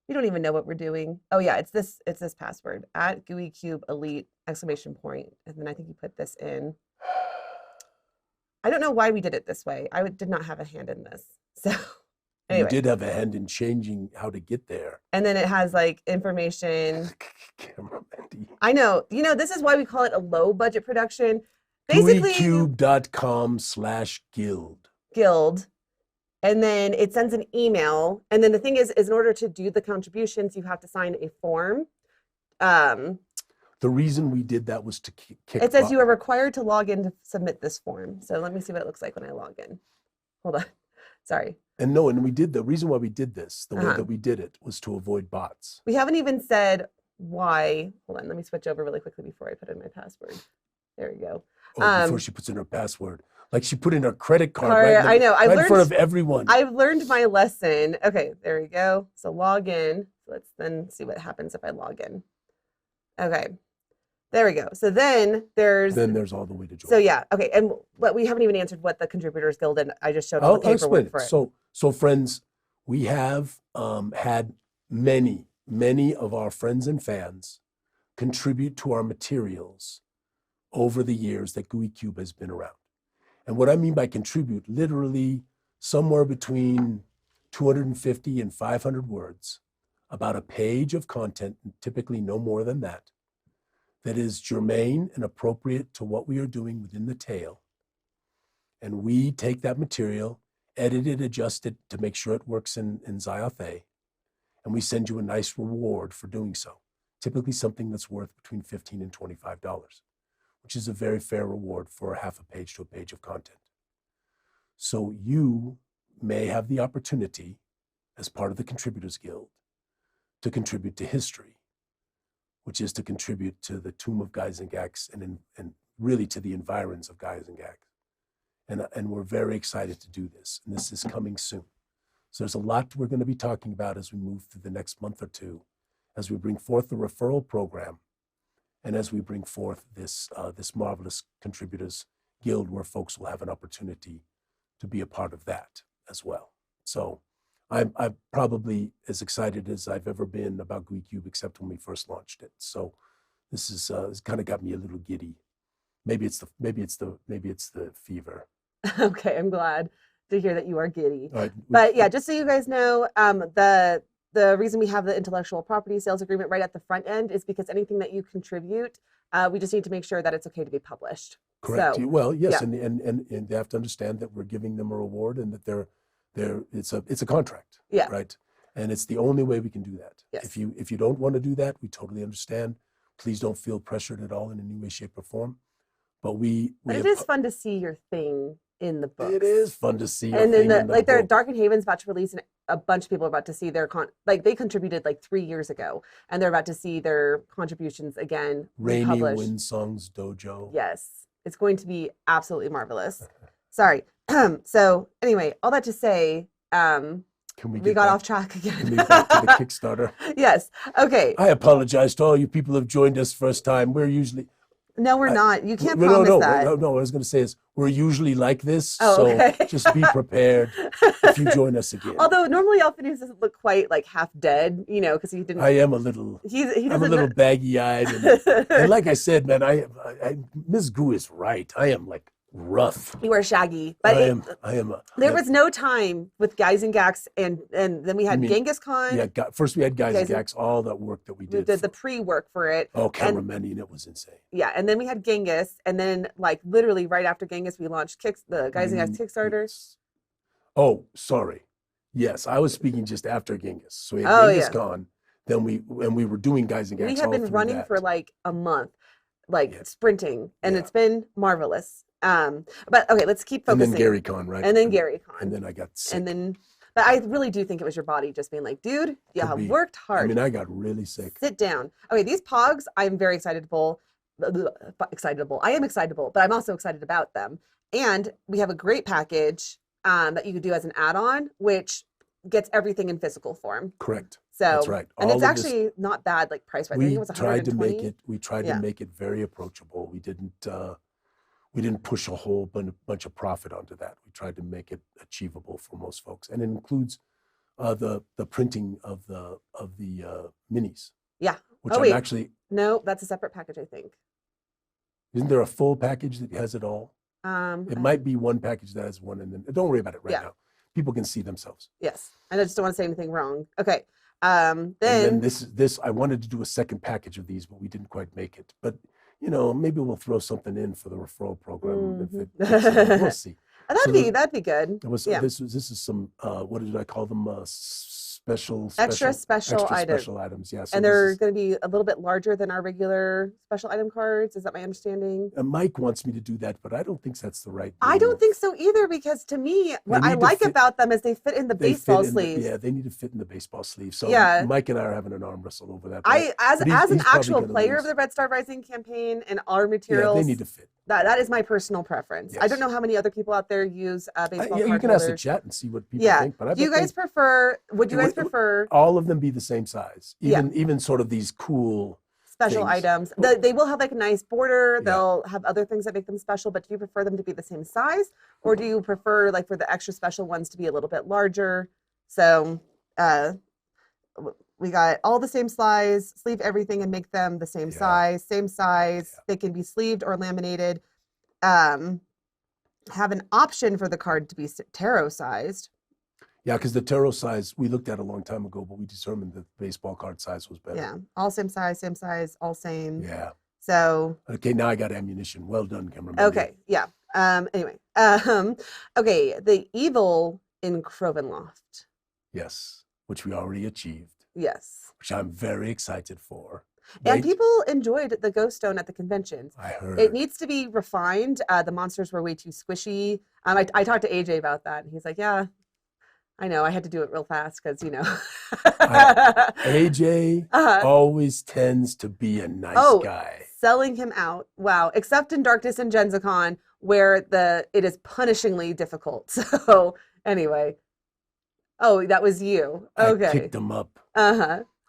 We don't even know what we're doing. Oh yeah, it's this password at Gooey Cube Elite ! And then I think you put this in. I don't know why we did it this way. I did not have a hand in this. So anyway. You did have a hand in changing how to get there. And then it has like information. Camera Mandy. I know. You know, this is why we call it a low budget production. Basically, gooeycube.com / guild. Guild. And then it sends an email. And then the thing is in order to do the contributions, you have to sign a form. The reason we did that was to kick. It says you are required to log in to submit this form. So let me see what it looks like when I log in. Hold on. Sorry. And we did, the reason why we did this, the way that we did it, was to avoid bots. We haven't even said why. Hold on. Let me switch over really quickly before I put in my password. There we go. Oh, before she puts in her password. Like she put in her credit card I know. right in front of everyone. I've learned my lesson. Okay, there we go. So log in. Let's then see what happens if I log in. Okay, there we go. So then there's all the way to join. So yeah, okay. And what we haven't even answered what the Contributors Guild, and I just showed all the paperwork for it. So friends, we have had many of our friends and fans contribute to our materials over the years that Gooey Cube has been around. And what I mean by contribute, literally somewhere between 250 and 500 words about a page of content, typically no more than that is germane and appropriate to what we are doing within the tale. And we take that material, edit it, adjust it to make sure it works in Zyathé, and we send you a nice reward for doing so. Typically something that's worth between $15 and $25. Which is a very fair reward for a half a page to a page of content. So you may have the opportunity, as part of the Contributors Guild, to contribute to history, which is to contribute to the tomb of Gyzaengaxx and really to the environs of Gyzaengaxx. And we're very excited to do this, and this is coming soon. So there's a lot we're going to be talking about as we move through the next month or two, as we bring forth the referral program, and as we bring forth this marvelous Contributors Guild, where folks will have an opportunity to be a part of that as well. So I'm probably as excited as I've ever been about Gooey Cube, except when we first launched it. So this is this kind of got me a little giddy. Maybe it's the fever. Okay, I'm glad to hear that you are giddy. All right. But yeah, just so you guys know, the reason we have the intellectual property sales agreement right at the front end is because anything that you contribute, we just need to make sure that it's okay to be published. Correct. So, Well, yes, yeah. and they have to understand that we're giving them a reward and that it's a contract. Yeah. Right. And it's the only way we can do that. Yes. If you don't want to do that, we totally understand. Please don't feel pressured at all in any way, shape, or form. But it is fun to see your thing in the book. It is fun to see. And then they're Dark and Haven's about to release, and a bunch of people are about to see their they contributed like 3 years ago, and they're about to see their contributions again. Rainy Windsong's Dojo. Yes, it's going to be absolutely marvelous. Sorry. So anyway, all that to say, we got off track again. Can we get back to the Kickstarter? Yes. Okay. I apologize to all you people who have joined us first time. We're usually. No, we're not. You can't promise that. No, what I was going to say is we're usually like this, okay. So just be prepared if you join us again. Although normally Alphinius doesn't look quite like half dead, because he didn't. I am a little. I'm a little baggy-eyed, and like I said, man, Ms. Goo is right. I am like rough. You are shaggy, but there was no time with Gyzaengaxx, and then we had Genghis Khan. Yeah, first we had Gyzaengaxx, all that work that we did. We did the pre-work for it. Oh, cameraman, it was insane. Yeah, and then we had Genghis, and then like literally right after Genghis, we launched the Gyzaengaxx Kickstarter. Yes. Oh, sorry. Yes, I was speaking just after Genghis. So we had Genghis Khan. Then we were doing Gyzaengaxx. We have been running for like a month, sprinting, and it's been marvelous. But okay, let's keep focusing. And then Gary Khan, right? And then Gary Khan. And then I got sick. But I really do think it was your body just being like, dude, you have worked hard. I mean, I got really sick. Sit down. Okay, these pogs, I'm very excitable. I am excitable, but I'm also excited about them. And we have a great package that you could do as an add-on, which gets everything in physical form. Correct. So that's right. And it's actually not bad, like price-wise. I think it was $120. We tried to make it very approachable. We didn't push a whole bunch of profit onto that. We tried to make it achievable for most folks, and it includes the printing of the minis. Yeah. Which I'm actually. No, that's a separate package, I think. Isn't there a full package that has it all? It might be one package that has one, and then don't worry about it now. People can see themselves. Yes, and I just don't want to say anything wrong. Okay. And then this I wanted to do a second package of these, but we didn't quite make it. But maybe we'll throw something in for the referral program. We'll see. That'd be good. This is some what did I call them? Extra special items. Yeah. So and they're going to be a little bit larger than our regular special item cards. Is that my understanding? Mike wants me to do that, but I don't think that's the right. I don't think so either, because to me, what I like about them is they fit in the baseball sleeves. They need to fit in the baseball sleeve. So Mike and I are having an arm wrestle over that. As an actual player of the Red Star Rising campaign and our materials, they need to fit. That is my personal preference. Yes. I don't know how many other people out there use baseball card you can ask the chat and see what people think. But would you guys prefer all of them be the same size? Even sort of these cool special items. They will have like a nice border. They'll have other things that make them special, but do you prefer them to be the same size, or do you prefer like for the extra special ones to be a little bit larger? So we got all the same size, sleeve everything and make them the same size, They can be sleeved or laminated. Have an option for the card to be tarot sized. Yeah, because the tarot size we looked at a long time ago, but we determined that the baseball card size was better. Yeah, all same size, all same. Yeah. So. Okay, now I got ammunition. Well done, cameraman. Okay, yeah. Anyway, okay, the evil in Crovenloft. Yes, which we already achieved. Yes. Which I'm very excited for. And people enjoyed the ghost stone at the convention. I heard. It needs to be refined. The monsters were way too squishy. I talked to AJ about that, and he's like, yeah, I know. I had to do it real fast because, AJ always tends to be a nice guy. Selling him out. Wow. Except in Darkness and Gyzaengaxx, where it is punishingly difficult. So anyway. Oh, that was you. Okay. I kicked him up.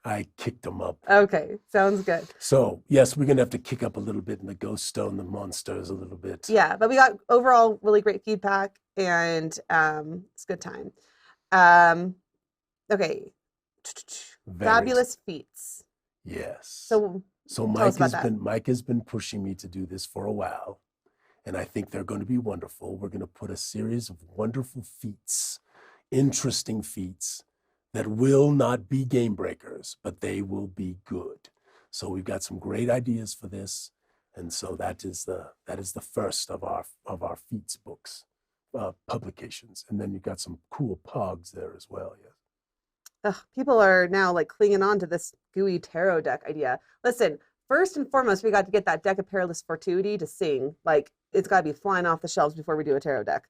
I kicked him up. Okay, sounds good. So, yes, we're going to have to kick up a little bit in the ghost stone, the monsters a little bit. Yeah, but we got overall really great feedback, and it's a good time. Okay. Very Fabulous feats. Yes. So So tell us about Mike has been pushing me to do this for a while, and I think they're going to be wonderful. We're going to put a series of wonderful feats, interesting feats that will not be game breakers, but they will be good. So we've got some great ideas for this, and so that is the first of our feats books publications, and then you've got some cool pogs there as well. Yes. People are now like clinging on to this gooey tarot deck idea. Listen, first and foremost, we got to get that deck of Perilous Fortuity to sing. Like, it's got to be flying off the shelves before we do a tarot deck.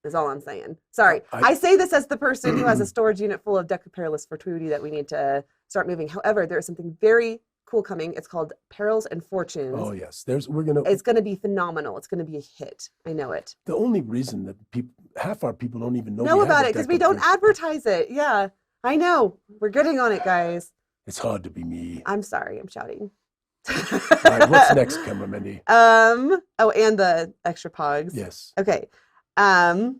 Is all I'm saying. Sorry. I say this as the person who has a storage unit full of deck of Perilous Fortuity that we need to start moving. However, there is something very cool coming. It's called Perils and Fortunes. Oh yes, it's gonna be phenomenal. It's gonna be a hit. I know it. The only reason that half our people don't even know about it because we don't advertise it. Yeah, I know. We're getting on it, guys. It's hard to be me. I'm sorry. I'm shouting. All right, what's next, Camera Mindy? Oh, and the extra pogs. Yes. Okay. Sorry,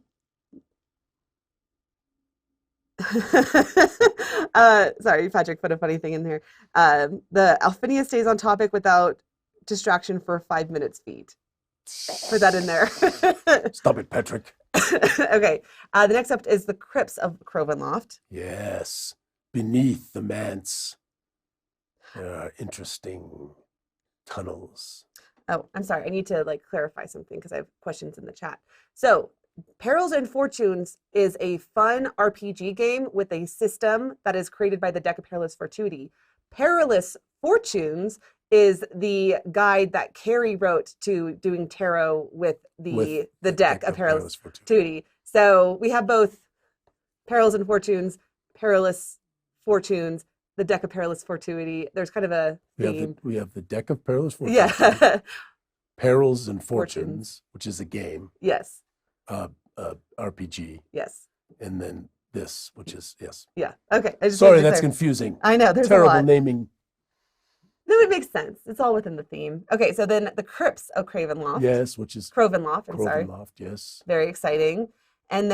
Patrick put a funny thing in there. The Alphinius stays on topic without distraction for 5 minutes feet. Put that in there. Stop it, Patrick. Okay. The next up is the crypts of Crovenloft. Yes. Beneath the manse, there are interesting tunnels. Oh, I'm sorry. I need to clarify something because I have questions in the chat. So, Perils and Fortunes is a fun RPG game with a system that is created by the Deck of Perilous Fortuity. Perilous Fortunes is the guide that Carrie wrote to doing tarot with the Deck of Perilous Fortuity. So we have both Perils and Fortunes, Perilous Fortunes, the Deck of Perilous Fortuity. There's kind of a theme. We have the Deck of Perilous Fortuity. Yeah. Perils and Fortunes, which is a game. Yes. RPG. Yes. And then this, which is, yes. Yeah. Okay. Sorry, that's confusing. I know. There's terrible a lot. Naming. No, it makes sense. It's all within the theme. Okay, so then the Crypts of Crovenloft. Yes, which is Crovenloft. I'm sorry. Crovenloft, yes. Very exciting. And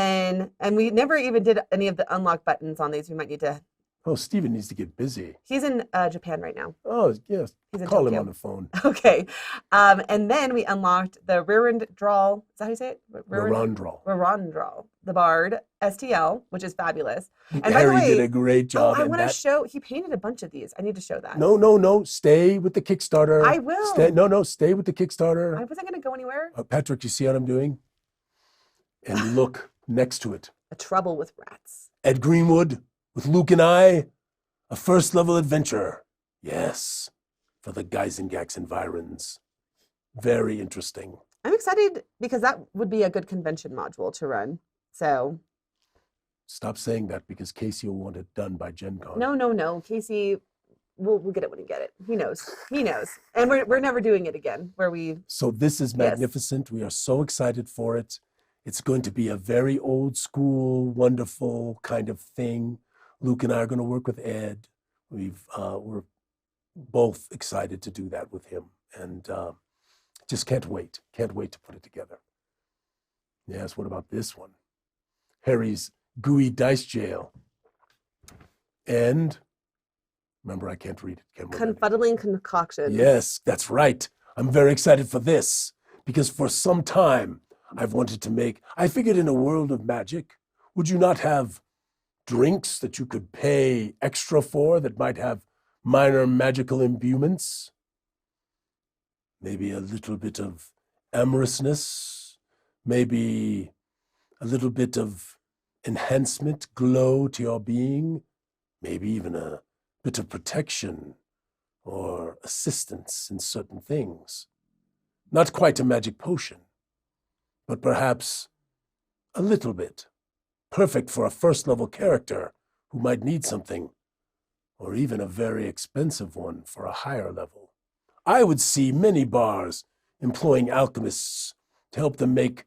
we never even did any of the unlock buttons on these. We might need to. Oh, Steven needs to get busy. He's in Japan right now. Oh, yes. He's in Call Tokyo. him on the phone. Okay. And then we unlocked the Rirandral. Is that how you say it? Rirandral. The Bard STL, which is fabulous. And Harry by the way, did a great job. I want to show. He painted a bunch of these. I need to show that. No. Stay with the Kickstarter. I will. Stay with the Kickstarter. I wasn't going to go anywhere. Patrick, you see what I'm doing? And look next to it. A Trouble with Rats. Ed Greenwood with Luke and I. A first level adventure. Yes. For the Gyzaengaxx environs. Very interesting. I'm excited because that would be a good convention module to run. So. Stop saying that because Casey will want it done by Gen Con. No. Casey, we'll get it when you get it. He knows. And we're never doing it again So this is magnificent. Yes. We are so excited for it. It's going to be a very old school, wonderful kind of thing. Luke and I are going to work with Ed. We're both excited to do that with him, and just can't wait. Can't wait to put it together. Yes. What about this one? Harry's Gooey Dice Jail. And remember, I can't read it. Confuddling Concoctions. Yes, that's right. I'm very excited for this because for some time I've wanted to make. I figured in a world of magic, would you not have drinks that you could pay extra for that might have minor magical imbuements? Maybe a little bit of amorousness, maybe a little bit of enhancement, glow to your being, maybe even a bit of protection or assistance in certain things. Not quite a magic potion, but perhaps a little bit. Perfect for a first-level character who might need something, or even a very expensive one for a higher level. I would see many bars employing alchemists to help them make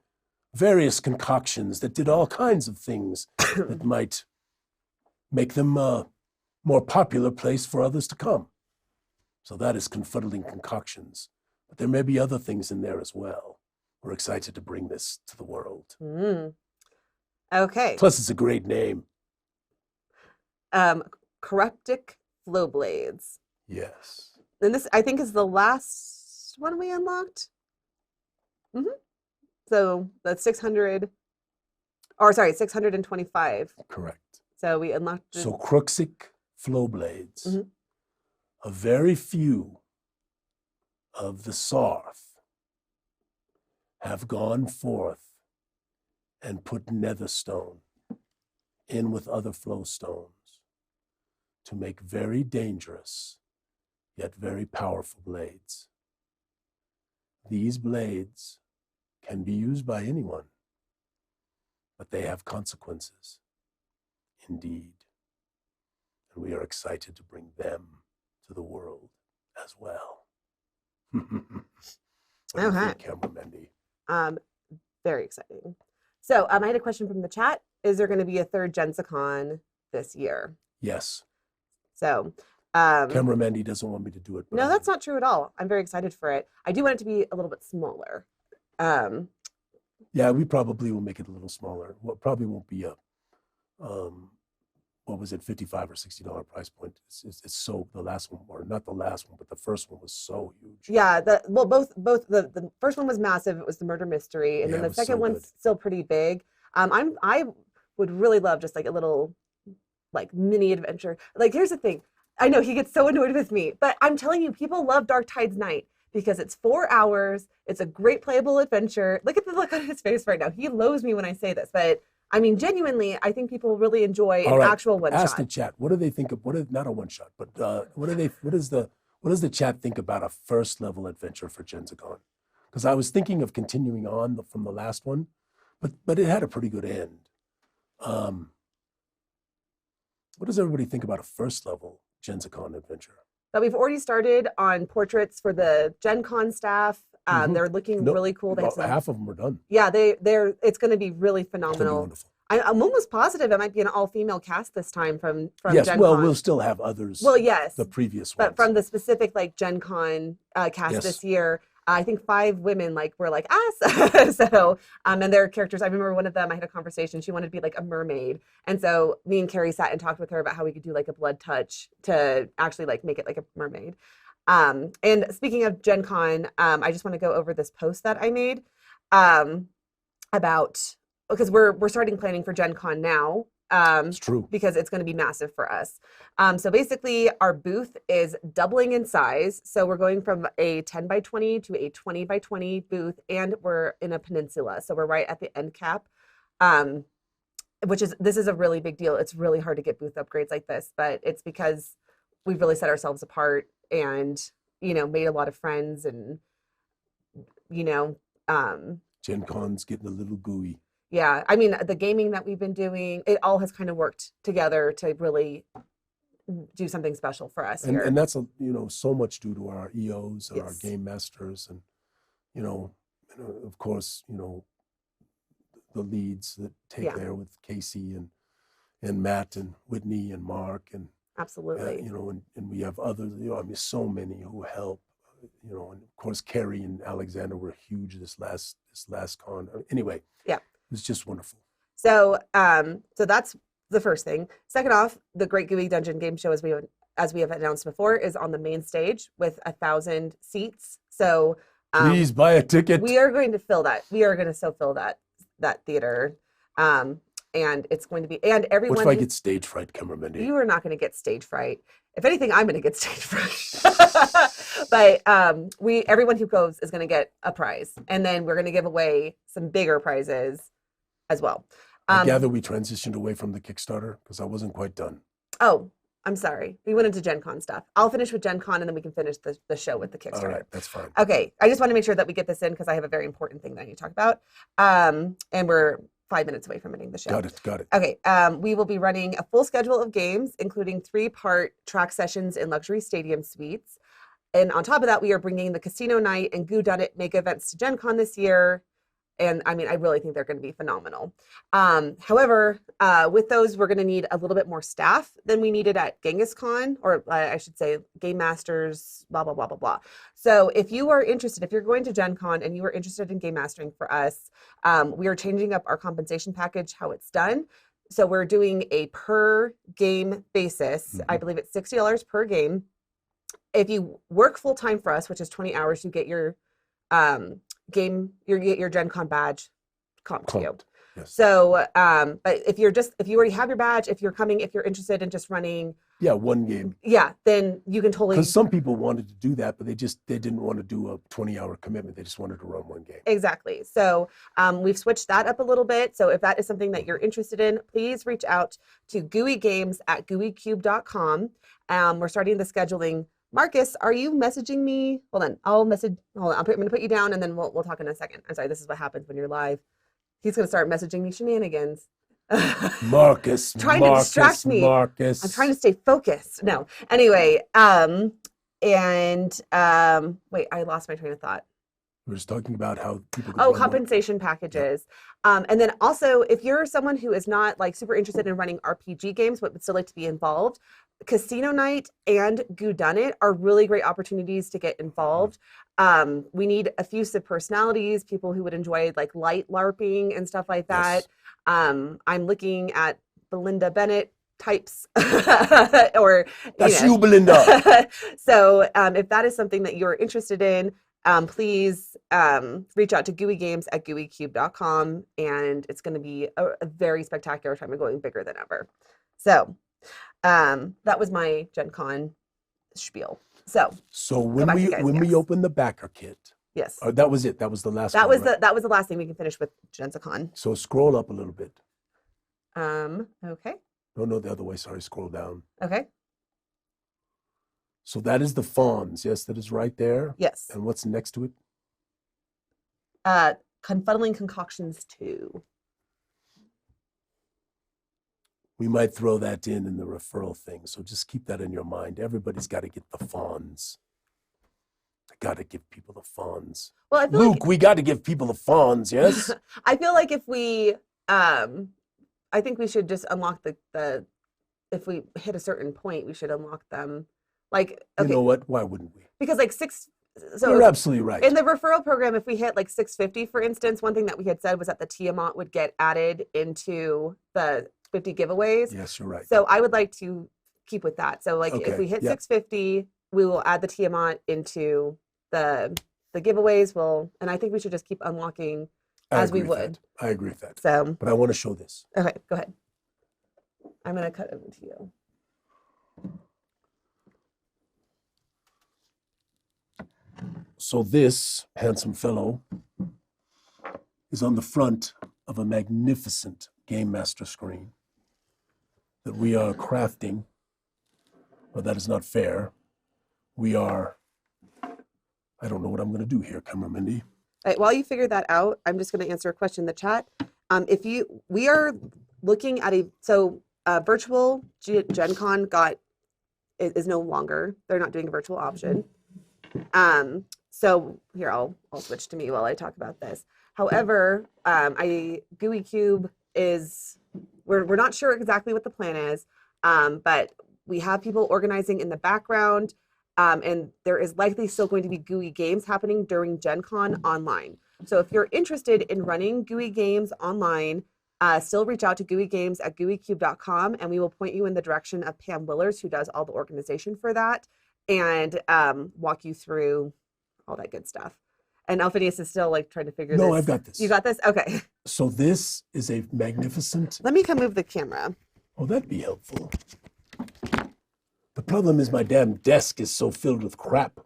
various concoctions that did all kinds of things that might make them a more popular place for others to come. So that is Confuddling Concoctions. But there may be other things in there as well. We're excited to bring this to the world. Okay. Plus, it's a great name. Corruptic Flow Blades. Yes. And this, I think, is the last one we unlocked. So that's 625. Correct. So we unlocked. So Cruxic Flow Blades, Mhm. a very few of the Sarth have gone forth and put netherstone in with other flow stones to make very dangerous yet very powerful blades. These blades can be used by anyone, but they have consequences, indeed. And we are excited to bring them to the world as well. What do you think, Camera Mendy? Very exciting. So I had a question from the chat. Is there going to be a third Gyzaengaxx this year? Yes. So Camera Mendy doesn't want me to do it. No, that's not true at all. I'm very excited for it. I do want it to be a little bit smaller. Yeah, we probably will make it a little smaller. Well, probably won't be a what was it, $55 or $60 price point. It's so, the last one, or not the last one, but the first one was so huge. Yeah, both the first one was massive. It was the murder mystery, and then the second one's still pretty big. I would really love just like a little like mini adventure. Like, here's the thing. I know he gets so annoyed with me, but I'm telling you, people love Dark Tides Night because it's 4 hours. It's a great playable adventure. Look at the look on his face right now. He loathes me when I say this, but I mean, genuinely, I think people really enjoy an actual one shot. Ask the chat. What do they think of? Not a one shot, but what does the chat think about a first level adventure for Gyzaengaxx? Because I was thinking of continuing on from the last one, but it had a pretty good end. What does everybody think about a first level Gyzaengaxx adventure? But we've already started on portraits for the Gen Con staff. They're looking really cool. Half of them are done. Yeah, it's going to be really phenomenal. Wonderful. I'm almost positive it might be an all-female cast this time from yes, Gen well, Con. We'll still have others. Well, yes, the previous ones. But from the specific like Gen Con cast this year, I think 5 women were like us. So and their characters. I remember one of them. I had a conversation. She wanted to be like a mermaid, and so me and Carrie sat and talked with her about how we could do like a blood touch to actually like make it like a mermaid. And speaking of Gen Con, I just want to go over this post that I made about, because we're starting planning for Gen Con now. It's true. Because it's going to be massive for us. So basically our booth is doubling in size. So we're going from a 10 by 20 to a 20 by 20 booth, and we're in a peninsula. So we're right at the end cap, this is a really big deal. It's really hard to get booth upgrades like this, but it's because we've really set ourselves apart and, made a lot of friends and, Gen Con's getting a little gooey. Yeah, I mean, the gaming that we've been doing, it all has kind of worked together to really do something special for us here. And that's, so much due to our EOs and our game masters and, of course, the leads that take there with Casey and Matt and Whitney and Mark and absolutely, and we have others, so many who help, and of course Carrie and Alexander were huge this last con. Anyway, yeah, it was just wonderful. So so that's the first thing. Second off, the Great Gooey Dungeon Game Show, as we have announced before, is on the main stage with 1,000 seats. So please buy a ticket. We are going to fill that. We are going to so fill that theater. And it's going to be, and everyone. What if I get stage fright, Camera Mendy? You are not going to get stage fright. If anything, I'm going to get stage fright. But everyone who goes is going to get a prize, and then we're going to give away some bigger prizes as well. I gather we transitioned away from the Kickstarter because I wasn't quite done. Oh, I'm sorry. We went into Gen Con stuff. I'll finish with Gen Con, and then we can finish the show with the Kickstarter. All right, that's fine. Okay, I just want to make sure that we get this in because I have a very important thing that I need to talk about. And we're 5 minutes away from ending the show. Got it. Okay, we will be running a full schedule of games, including 3-part track sessions in luxury stadium suites. And on top of that, we are bringing the Casino Night and Goo Done It mega events to Gen Con this year. And I mean, I really think they're going to be phenomenal. However, with those, we're going to need a little bit more staff than we needed at GenghisCon, or I should say Game Masters, blah, blah, blah, blah, blah. So if you are interested, if you're going to Gen Con and you are interested in game mastering for us, we are changing up our compensation package, how it's done. So we're doing a per game basis. I believe it's $60 per game. If you work full time for us, which is 20 hours, you get your your Gen Con badge comped to you. Yes. So, but if you already have your badge, if you're interested in just running, one game, then you can totally. Because some people wanted to do that, but they didn't want to do a 20-hour commitment. They just wanted to run one game. Exactly. So we've switched that up a little bit. So if that is something that you're interested in, please reach out to gooeygames@gooeycube.com. We're starting the scheduling. Marcus, are you messaging me? Hold on. I'm going to put you down, and then we'll talk in a second. I'm sorry. This is what happens when you're live. He's going to start messaging me shenanigans. Marcus, trying to distract me. Marcus. I'm trying to stay focused. No. Anyway, wait, I lost my train of thought. We were just talking about how people. Compensation packages. And then also, if you're someone who is not like super interested in running RPG games, but would still like to be involved, Casino Night and Goo Done It are really great opportunities to get involved. We need effusive personalities, people who would enjoy like light LARPing and stuff like that. Yes. I'm looking at Belinda Bennett types or that's you, Belinda. So if that is something that you're interested in, please reach out to gooeygames@gooeycube.com, and it's going to be a very spectacular time. We're going bigger than ever. So that was my Gen Con spiel. So when we open the backer kit, yes, that was it. That was the last. That was the last thing we can finish with GenzaCon. So scroll up a little bit. Okay. No, the other way. Sorry, scroll down. Okay. So that is the fawns. Yes, that is right there. Yes. And what's next to it? Confuddling Concoctions 2. We might throw that in the referral thing. So just keep that in your mind. Everybody's got to get the fawns. I got to give people the fawns. Well, I feel Luke, we got to give people the fawns, yes? I feel like if we, I think we should just unlock the, if we hit a certain point, we should unlock them. Like, okay. You know what? Why wouldn't we? Because like so you're absolutely right. In the referral program, if we hit like 650, for instance, one thing that we had said was that the Tiamat would get added into the 50 giveaways. Yes, you're right. So I would like to keep with that. So like if we hit 650, we will add the Tiamat into the giveaways. And I think we should just keep unlocking as we would. I agree with that. So, but I want to show this. Okay, go ahead. I'm going to cut over to you. So this handsome fellow is on the front of a magnificent Game Master screen that we are crafting. Well, that is not fair. We are, I don't know what I'm going to do here, Camera Mindy. All right, while you figure that out, I'm just going to answer a question in the chat. We are looking at virtual Gen Con is no longer, they're not doing a virtual option. So here, I'll switch to me while I talk about this. However, Gooey Cube is, we're not sure exactly what the plan is, but we have people organizing in the background, and there is likely still going to be Gooey Games happening during Gen Con online. So if you're interested in running Gooey Games online, still reach out to gooeygames@gooeycube.com, and we will point you in the direction of Pam Willers, who does all the organization for that, and walk you through all that good stuff. And Alphinius is still like trying to figure this. No, I've got this. You got this? Okay. So this is a magnificent. Let me come move the camera. Oh, that'd be helpful. The problem is my damn desk is so filled with crap.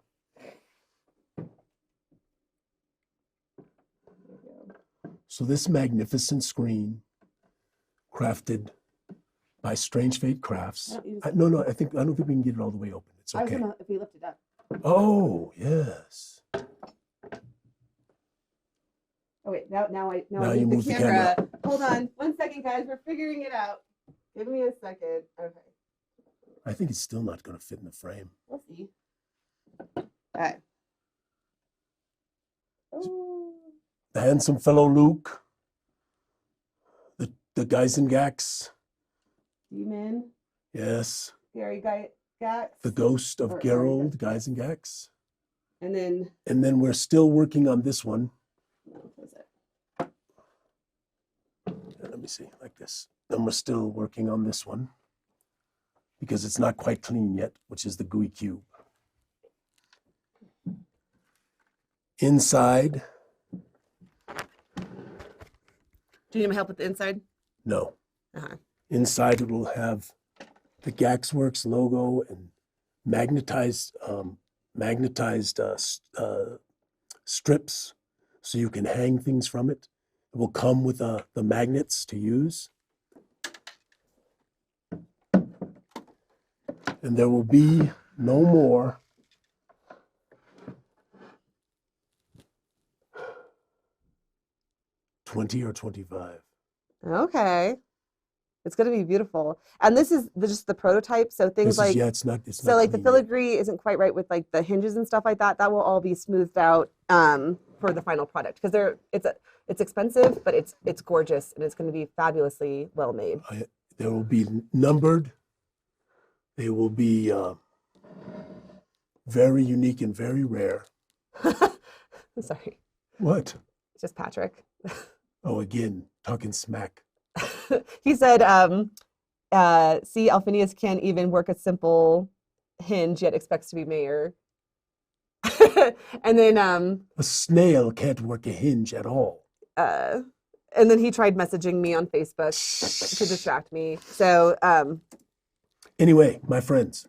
So this magnificent screen, crafted by Strange Fate Crafts. I don't think we can get it all the way open. It's okay. If we lift it up. Oh, yes. Oh wait, now I you move move the camera. Hold on, 1 second, guys. We're figuring it out. Give me a second. Okay. I think it's still not going to fit in the frame. We'll see. All right. Oh. The handsome fellow Luke. The Gyzaengaxx. Demon. Yes. Gary Gyzaengaxx. The ghost of Gerald Gyzaengaxx. And then we're still working on this one. No, what is it? Let let me see, like this. And we're still working on this one because it's not quite clean yet, which is the Gooey Cube. Inside, Do you need my help with the inside? no. Uh-huh. Inside it will have the Gyzaengaxx logo and magnetized strips so you can hang things from it. It will come with the magnets to use. And there will be no more $20 or $25. Okay. It's going to be beautiful. And this is just the prototype. So things like, it's not so like the clean yet. filigree isn't quite right with like the hinges and stuff like that. That will all be smoothed out for the final product because it's expensive, but it's gorgeous and it's going to be fabulously well made. They will be numbered. They will be very unique and very rare. Sorry. What? It's just Patrick. Oh, again, talking smack. He said, see, Alphinius can't even work a simple hinge yet expects to be mayor. And then A snail can't work a hinge at all. and then he tried messaging me on Facebook to distract me. So Anyway, my friends,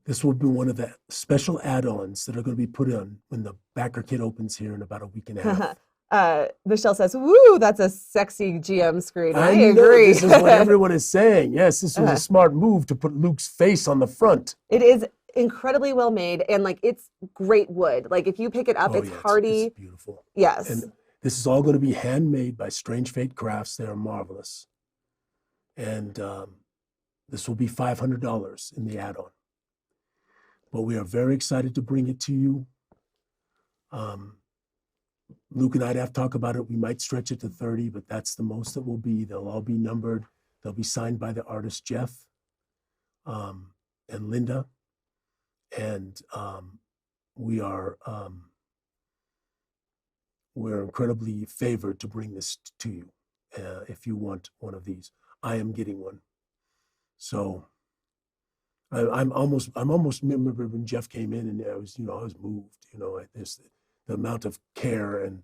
this will be one of the special add-ons that are going to be put on when the backer kit opens here in about a week and a half. Michelle says, woo, that's a sexy GM screen. I know, agree. This is what everyone is saying. Yes, this was a smart move to put Luke's face on the front. It is incredibly well made and like it's great wood. Like if you pick it up, it's hardy. It's beautiful. Yes. And this is all going to be handmade by Strange Fate Crafts. They are marvelous. And this will be $500 in the add-on. But we are very excited to bring it to you. Luke and I'd have to talk about it. We might stretch it to 30, but that's the most it will be. They'll all be numbered. They'll be signed by the artist Jeff and Linda. And we're incredibly favored to bring this to you if you want one of these. I am getting one. So I'm almost remember when Jeff came in and I was moved, the amount of care and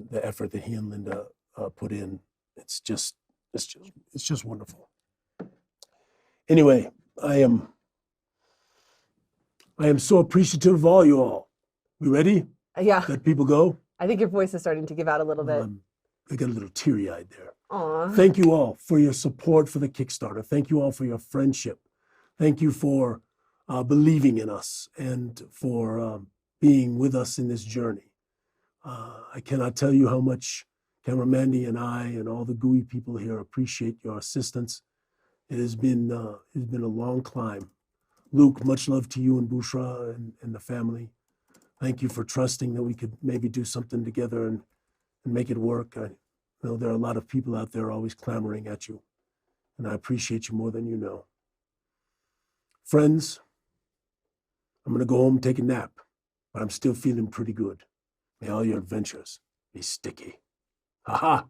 the effort that he and Linda put in. It's just wonderful. Anyway, I am so appreciative of all you all. We ready? Yeah. Let people go? I think your voice is starting to give out a little bit. I got a little teary-eyed there. Aw. Thank you all for your support for the Kickstarter. Thank you all for your friendship. Thank you for believing in us and for being with us in this journey. I cannot tell you how much Camera Mandy and I and all the Gooey people here appreciate your assistance. It has been a long climb. Luke, much love to you and Bushra and the family. Thank you for trusting that we could maybe do something together and make it work. I know there are a lot of people out there always clamoring at you, and I appreciate you more than you know. Friends, I'm going to go home and take a nap, but I'm still feeling pretty good. May all your adventures be sticky. Ha ha!